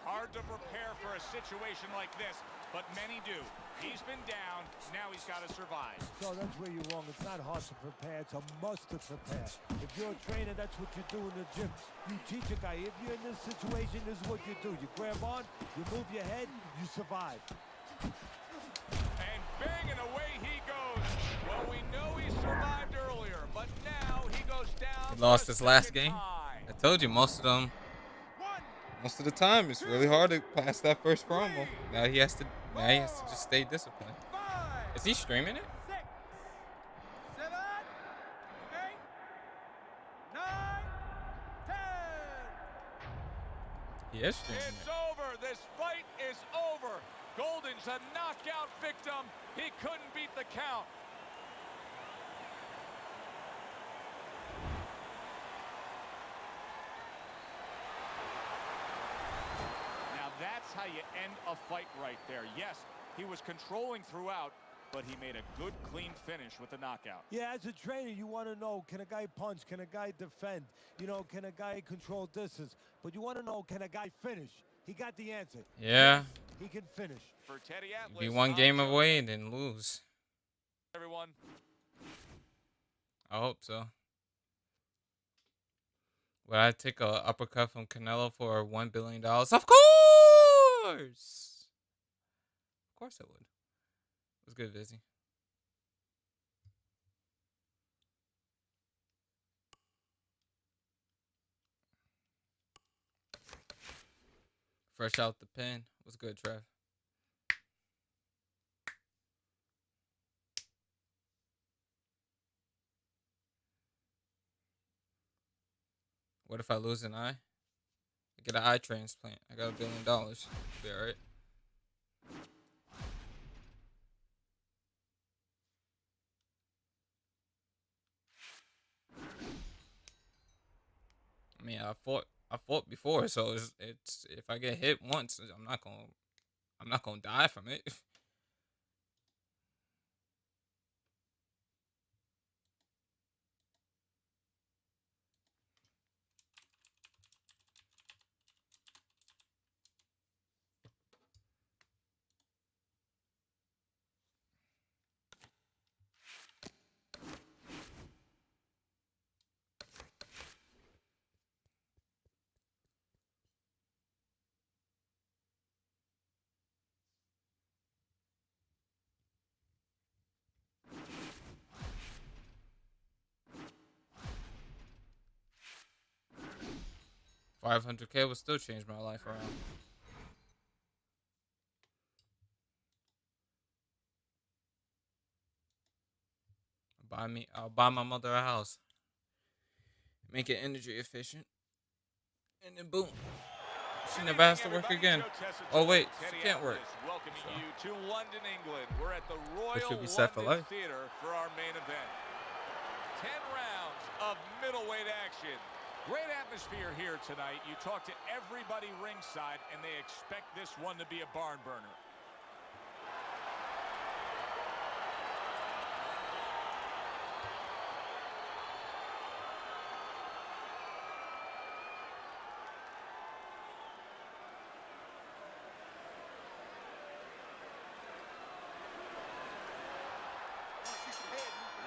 Hard to prepare for a situation like this, but many do. He's been down, now he's got to survive. So that's where you're wrong. It's not hard to prepare. It's a must to prepare. If you're a trainer, that's what you do in the gym. You teach a guy, if you're in this situation, this is what you do. You grab on, you move your head, you survive. And bang, and away he goes. Well, we know he survived earlier, but now he goes down. He lost for his a last second game. time. I told you, most of the time, it's really hard to pass that first promo. Now he has to just stay disciplined. 5, Is he streaming it? 6, 7, 8, 9, 10. He is streaming It's it. over. This fight is over. Golden's a knockout victim. He couldn't beat the count. Now that's how you end a fight right there. Yes, he was controlling throughout, but he made a good, clean finish with the knockout. Yeah, as a trainer, you want to know, can a guy punch? Can a guy defend? You know, can a guy control distance? But you want to know, can a guy finish? He got the answer. Yeah. He can finish. For Teddy Atlas, Be one game away and then lose. everyone. I hope so. Would I take a uppercut from Canelo for $1 billion? Of course! Of course I would. It was good, Vizzy. Fresh out the pen. What's good, Trev? What if I lose an eye? I get an eye transplant. I got $1 billion. Be alright. I mean, I fought before, so it's if I get hit once, I'm not gonna die from it. 500K would still change my life around. I'll buy my mother a house. Make it energy efficient. And then boom. She never has to work again. Oh wait, she can't work. Welcoming you to London, England. We're at the Which Royal should be set for London life. Theatre for our main event. 10 rounds of middleweight action. Great atmosphere here tonight. You talk to everybody ringside, and they expect this one to be a barn burner.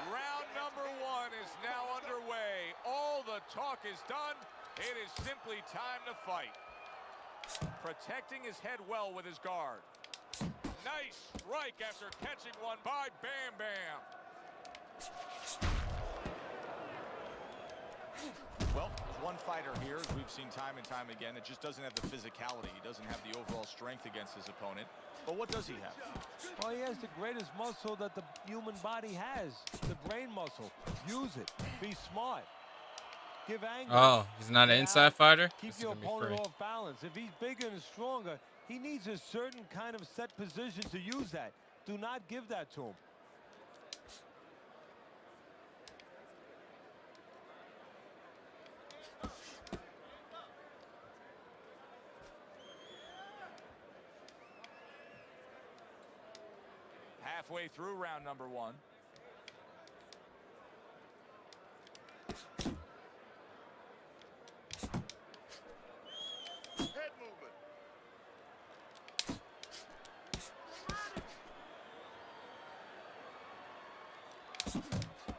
Round number 1 is now underway. All the talk is done. It is simply time to fight. Protecting his head well with his guard. Nice strike after catching one by Bam Bam. Well, there's one fighter here, as we've seen time and time again, that just doesn't have the physicality. He doesn't have the overall strength against his opponent. But what does he have? Well, he has the greatest muscle that the human body has, the brain muscle. Use it. Be smart. Give anger. Oh, he's not an inside fighter? Keep This is your gonna be opponent free. off balance. If he's bigger and stronger, he needs a certain kind of set position to use that. Do not give that to him. Halfway through round number 1. Head movement.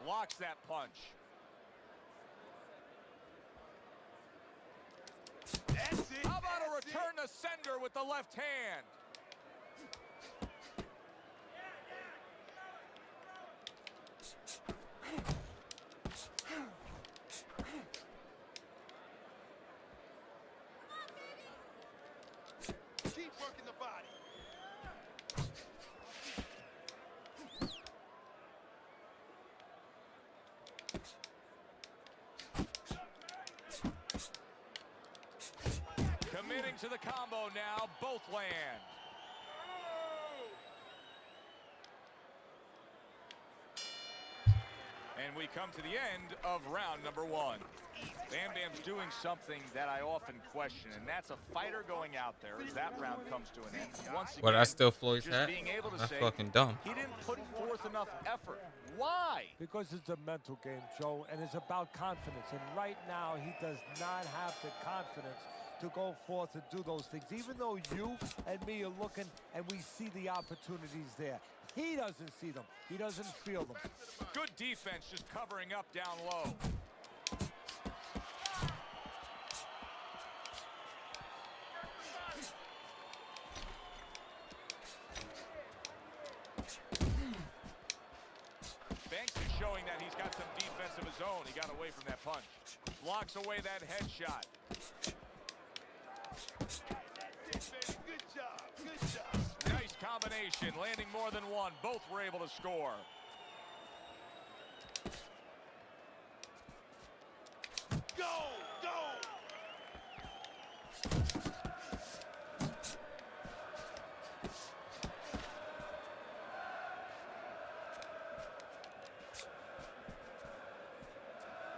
Blocks that punch. That's it. How about a return to sender with the left hand? Keep working the body. Committing to the combo now. Both land. And we come to the end of round number 1. Bam Bam's doing something that I often question, and that's a fighter going out there as that round comes to an end. Once again, What, I still Floyd's just hat? being able to That's say fucking dumb. he didn't put forth enough effort. Why? Because it's a mental game, Joe, and it's about confidence. And right now, he does not have the confidence to go forth and do those things. Even though you and me are looking and we see the opportunities there, he doesn't see them. He doesn't feel them. Good defense, just covering up down low. Banks is showing that he's got some defense of his own. He got away from that punch. Blocks away that headshot. Good job. Good job. Nice combination, landing more than one. Both were able to score. Go. Go.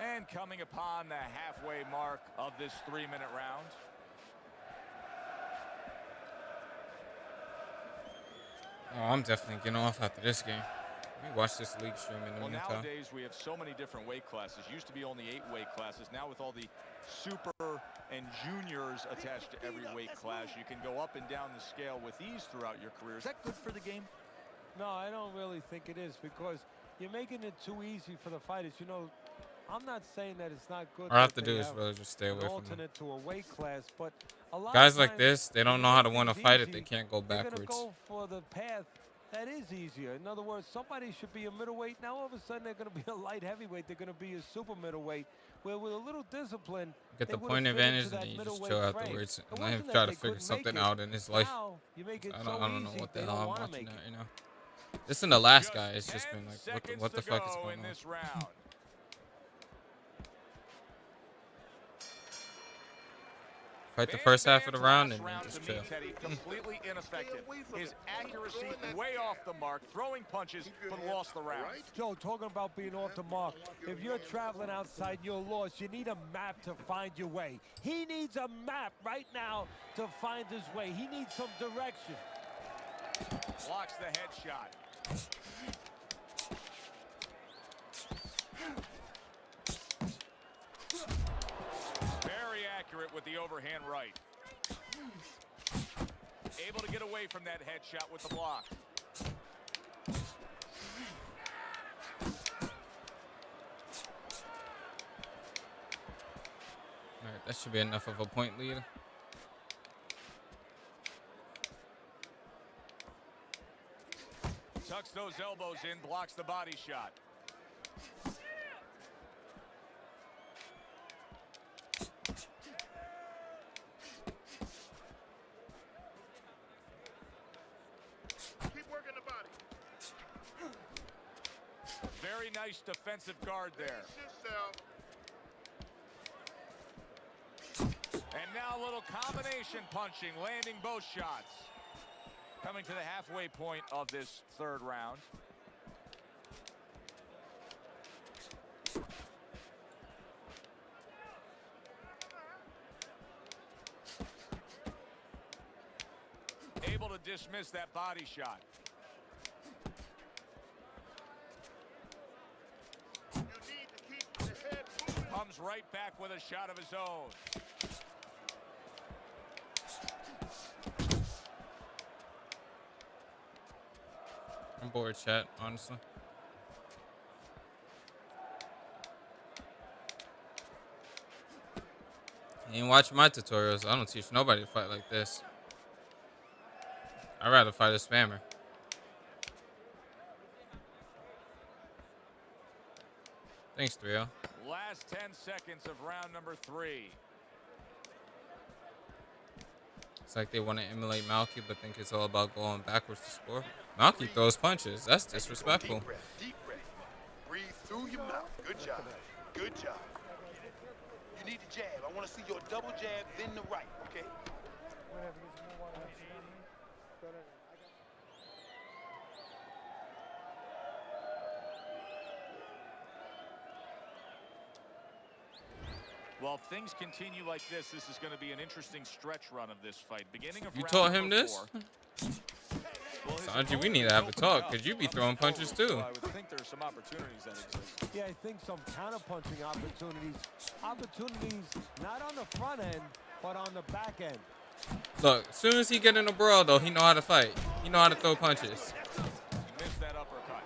And coming upon the halfway mark of this 3-minute round. Oh, I'm definitely getting off after this game. Let me watch this league stream in the Well, meantime. nowadays we have so many different weight classes. Used to be only 8 weight classes. Now with all the super and juniors attached to every weight class, you can go up and down the scale with ease throughout your career. Is that good for the game? No, I don't really think it is, because you're making it too easy for the fighters. You know, I'm not saying that it's not good. All I have that to do they is have really just stay an away from them. alternate to a weight class, but a lot Guys of like times, this, they don't if know you how to make win a things fight if easy, they can't go they're backwards. gonna go for the path That is easier. In other words, somebody should be a middleweight. Now all of a sudden they're going to be a light heavyweight. They're going to be a super middleweight. Where with a little discipline, Get they the would've point fit into advantage, and that then you just middleweight chill frame. afterwards It and let him wasn't try that to they figure couldn't something make it. out in his life. Now you make it I so don't know easy, what they the don't hell I'm wanna watching make now, it. you know. This in the last Just guy, it's 10 just been like, seconds what the to fuck is go going in on? this round. Fight the first half of the round Last and then round just to chill. me, Teddy, completely ineffective. His accuracy way off the mark, throwing punches, but lost the round. Joe, talking about being off the mark. If you're traveling outside, you're lost. You need a map to find your way. He needs a map right now to find his way. He needs some direction. Blocks the headshot. Very accurate with the overhand right. Able to get away from that headshot with the block. All right, that should be enough of a point lead. Tucks those elbows in, blocks the body shot. Keep working the body. Very nice defensive guard there. And now a little combination punching, landing both shots. Coming to the halfway point of this third round. Able to dismiss that body shot. You need to keep the head moving. Comes right back with a shot of his own. I'm bored, chat, honestly. You ain't watching my tutorials. I don't teach nobody to fight like this. I'd rather fight a spammer. Thanks, 3L. Last 10 seconds of round number 3. It's like they want to emulate Malky, but think it's all about going backwards to score. Malky throws punches. That's disrespectful. Deep breath, deep breath. Breathe through your mouth. Good job. Good job. You need to jab. I want to see your double jab, then the right, okay? Well, if things continue like this, this is going to be an interesting stretch run of this fight. Beginning of You round taught him number this? 4. Well, his Sanji, we opponent need to have a opened talk, up, because you be coming throwing punches forward, too. so I would think there's some opportunities that exist. Yeah, I think some counter-punching opportunities. Opportunities not on the front end, but on the back end. Look, as soon as he get in a brawl, though, he know how to fight. He know how to throw punches. Missed that uppercut.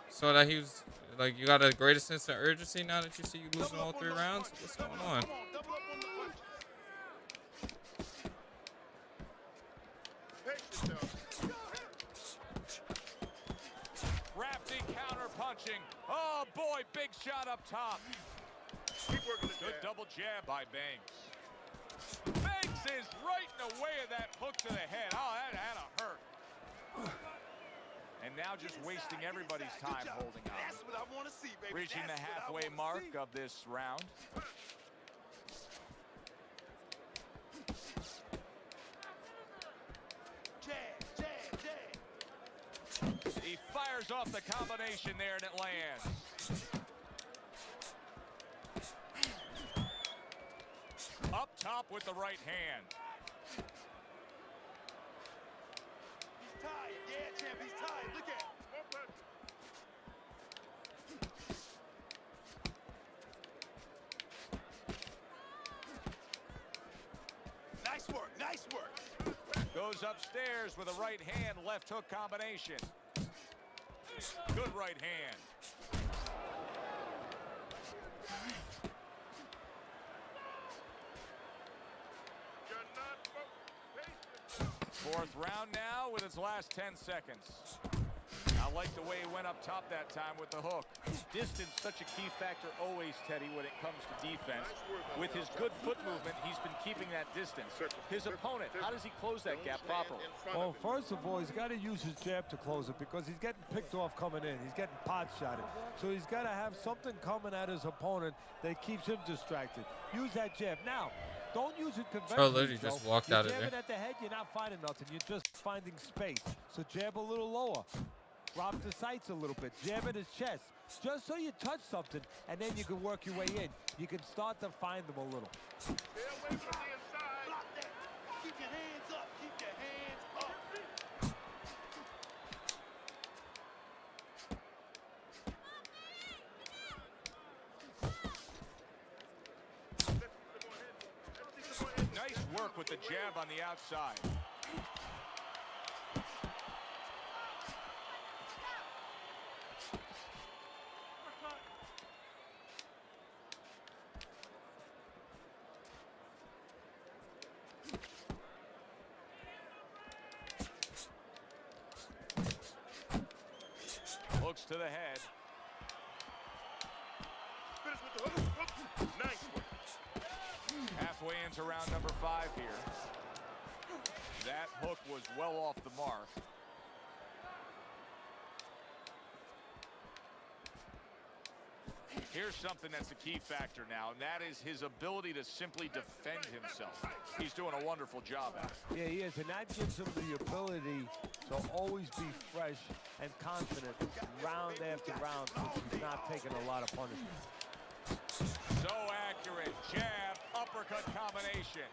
So that he was, like, you got a greater sense of urgency now that you see you losing all 3 rounds? What's going on? Double up on the punches. Pace yourself. Crafty counter punching. Oh boy, big shot up top. Keep working the Good jab. double jab by Banks. Banks is right in the way of that hook to the head. Oh, that had to hurt. And now just wasting everybody's time holding on. That's what I want to see, baby. Reaching the That's what I halfway wanna mark see. of this round. Jab, jab, jab. He fires off the combination there and it lands. Up top with the right hand. He's tired. Yeah, champ, he's tired. Look at him. Nice work, nice work. Goes upstairs with a right hand, left hook combination. Good right hand. You're not Fourth round now with its last 10 seconds. I like the way he went up top that time with the hook. Distance, such a key factor always, Teddy, when it comes to defense. With his good foot movement, he's been keeping that distance. His opponent, how does he close that gap properly? Well, first of all, he's got to use his jab to close it because he's getting picked off coming in. He's getting pot shotted. So he's got to have something coming at his opponent that keeps him distracted. Use that jab. Now, don't use it conventionally. Oh, literally just walked out of there. You're jabbing at the head, you're not finding nothing. You're just finding space. So jab a little lower. Drop the sights a little bit. Jab at his chest. Just so you touch something, and then you can work your way in. You can start to find them a little. Stay away from the inside. Block that. Keep your hands up. Keep your hands up. Nice work with the jab on the outside. Hooks to the head. Finish with the hook. Nice work. Halfway into round number 5 here. That hook was well off the mark. Here's something that's a key factor now, and that is his ability to simply defend himself. He's doing a wonderful job at it. Yeah, he is, and that gives him the ability to always be fresh and confident round after round since he's not taking a lot of punishment. So accurate. Jab, uppercut combination.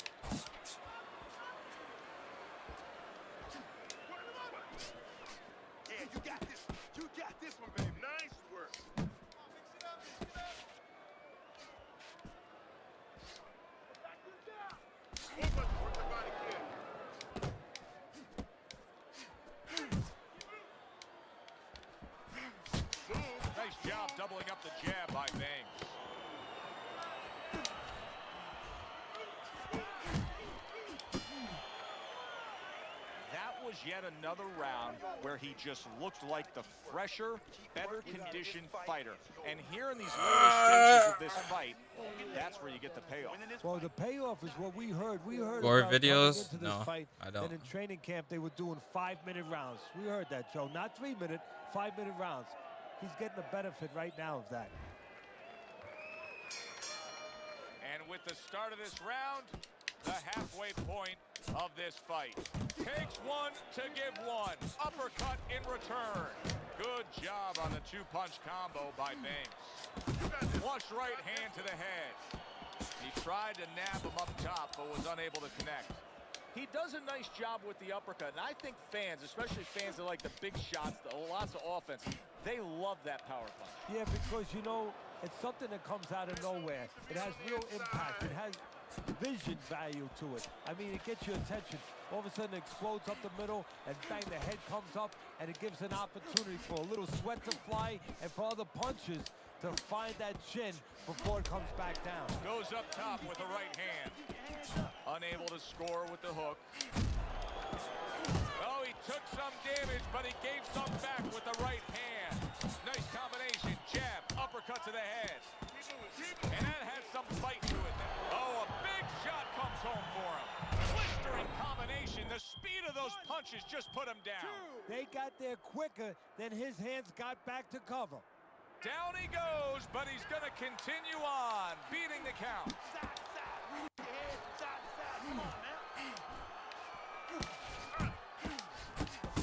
Yeah, you got this. You got this one, baby. Nice work. Work the body kick. Nice job doubling up the jab by Banks. That was yet another round where he just looked like the fresher, better conditioned fighter. And here in these later stages of this fight, that's where you get the payoff. Well, the payoff is what we heard. We heard More about videos? coming into this No, fight, I don't. and in training camp, they were doing 5-minute rounds. We heard that, Joe. Not 3-minute, 5-minute rounds. He's getting the benefit right now of that. And with the start of this round, the halfway point of this fight. Takes one to give one. Uppercut in return. Good job on the 2-punch combo by Banks. Flush right hand to the head. He tried to nab him up top, but was unable to connect. He does a nice job with the uppercut, and I think fans, especially fans that like the big shots, lots of offense, they love that power punch. Yeah, because, you know, it's something that comes out of nowhere. It has real impact. It has vision value to it. I mean, it gets your attention. All of a sudden, it explodes up the middle, and bang, the head comes up, and it gives an opportunity for a little sweat to fly and for other punches to find that chin before it comes back down. Goes up top with the right hand. Unable to score with the hook. Oh, he took some damage, but he gave some back with the right hand. Nice combination. Jab, uppercut to the head. And that had some fight to it. Oh, a big shot comes home for him. Blistering combination. The speed of those punches just put him down. They got there quicker than his hands got back to cover. Down he goes, but he's going to continue on, beating the count.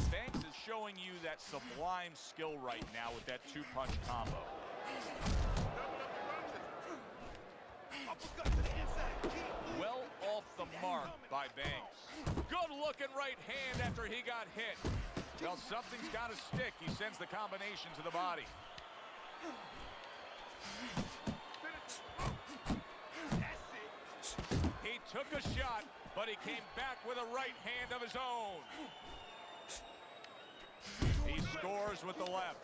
Banks is showing you that sublime skill right now with that 2-punch combo. Well off the mark by Banks. Good looking right hand after he got hit. Well, something's got to stick. He sends the combination to the body. He took a shot, but he came back with a right hand of his own. He scores with the left.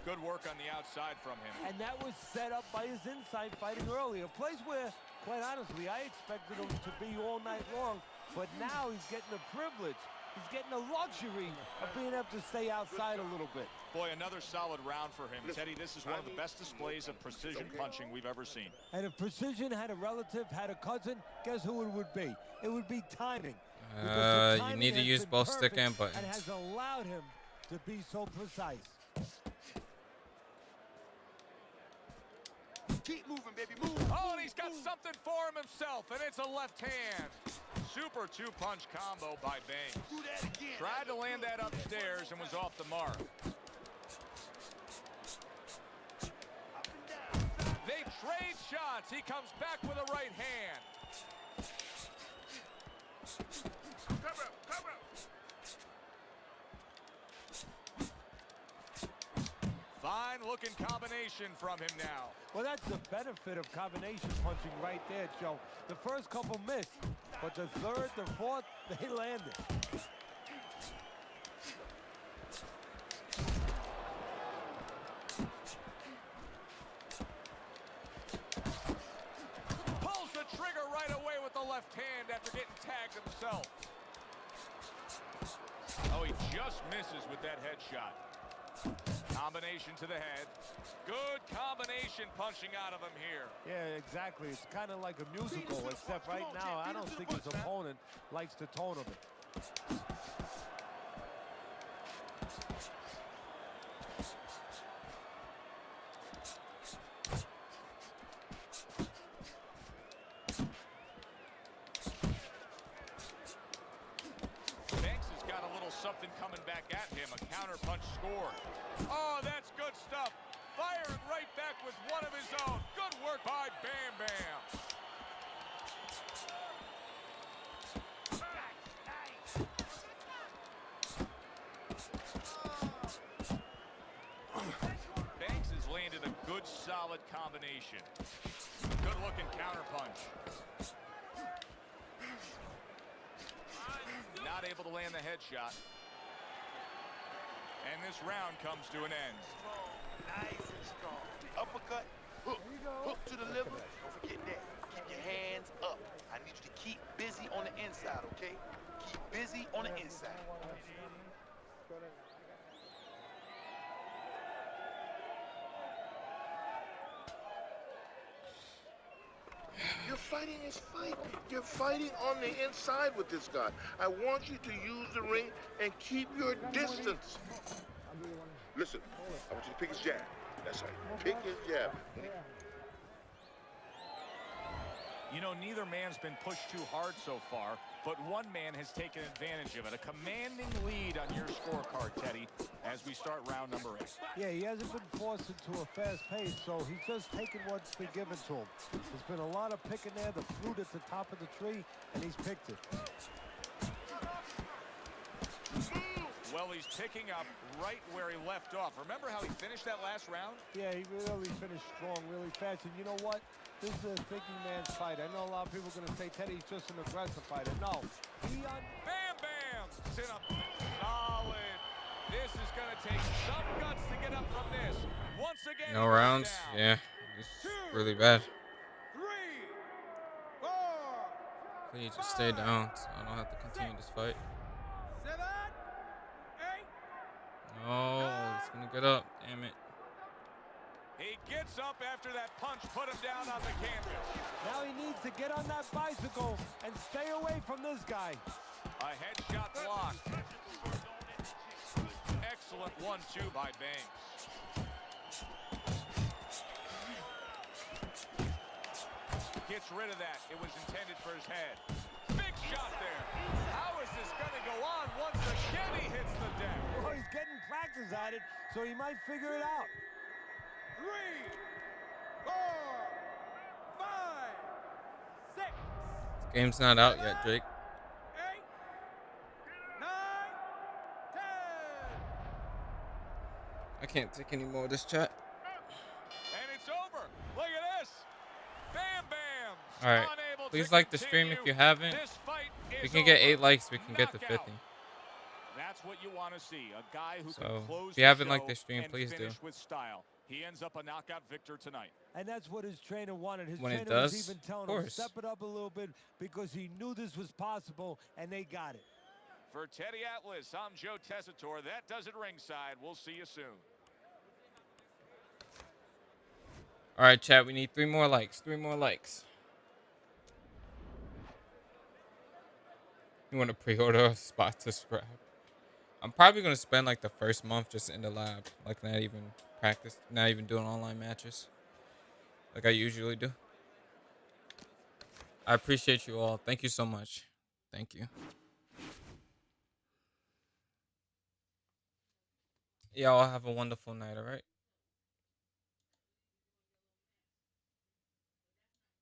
Good work on the outside from him. And that was set up by his inside fighting earlier. A place where, quite honestly, I expected him to be all night long, but now he's getting the privilege. He's getting the luxury of being able to stay outside a little bit. Boy, another solid round for him. Teddy, this is one of the best displays of precision punching we've ever seen. And if precision had a relative, had a cousin, guess who it would be? It would be timing. You need to use both stick and buttons. And has allowed him to be so precise. Keep moving, baby, move. Oh, and he's got something for him himself, and it's a left hand. Super two-punch combo by Banks. Do that again. Tried to land that upstairs and was off the mark. They trade shots. He comes back with a right hand. Cover up, cover up. Fine-looking combination from him now. Well, that's the benefit of combination punching right there, Joe. The first couple missed, but the third, the fourth, they landed. Pulls the trigger right away with the left hand after getting tagged himself. Oh, he just misses with that headshot. Combination to the head. Good combination punching out of him here. Yeah, exactly. It's kind of like a musical, except right now, I don't think his opponent likes the tone of it. Banks has got a little something coming back at him. A counter punch scored. Oh, that's good stuff. Firing right back with one of his own. Good work by Bam Bam. Banks has landed a good, solid combination. Good-looking counter punch. Not able to land the headshot. And this round comes to an end. Nice and strong. Uppercut, hook, hook to the liver. Don't forget that. Keep your hands up. I need you to keep busy on the inside, okay? Keep busy on the inside. You're fighting his fight. You're fighting on the inside with this guy. I want you to use the ring and keep your distance. Listen, I want you to pick his jab. That's right. Pick his jab. You know, neither man's been pushed too hard so far, but one man has taken advantage of it. A commanding lead on your scorecard, Teddy, as we start round number 8. Yeah, he hasn't been forced into a fast pace, so he's just taking what's been given to him. There's been a lot of picking there, the fruit at the top of the tree, and he's picked it. Well, he's picking up right where he left off. Remember how he finished that last round? Yeah, he really finished strong, really fast. And you know what? This is a thinking man's fight. I know a lot of people are going to say Teddy's just an aggressive fighter. No. Bam Bam! Sit up. Solid. This is going to take some guts to get up from this. Once again, No rounds? down. Yeah. It's really bad. 3, 4, Please just stay down so I don't have to continue this fight. 7, 8. No, it's gonna get up. Damn it. He gets up after that punch put him down on the canvas. Now he needs to get on that bicycle and stay away from this guy. A headshot blocked. Excellent 1-2 by Banks. Gets rid of that. It was intended for his head. Big shot there. How is this going to go on? Once again, he hits the deck. Well, he's getting practice at it, so he might figure it out. 3, 4, 5, 6, This game's not out yet, Jake. 8, 9, 10. I can't take any more of this chat. And it's over. Look at this. Bam Bam. Alright. Please like the stream if you haven't. If we can get 8 likes, we can get to 50. That's what you want to see. A guy who So, can close if you haven't the liked show this stream, and please do. finish with style. He ends up a knockout victor tonight. And that's what his trainer wanted. His When it trainer was does, even telling of him, course. step it up a little bit because he knew this was possible, and they got it. For Teddy Atlas, I'm Joe Tessitore. That does it ringside. We'll see you soon. All right, chat. We need 3 more likes. 3 more likes. You want to pre-order a spot to scrap? I'm probably going to spend like the first month just in the lab. Like not even practice. Not even doing online matches. Like I usually do. I appreciate you all. Thank you so much. Thank you. Y'all have a wonderful night, all right?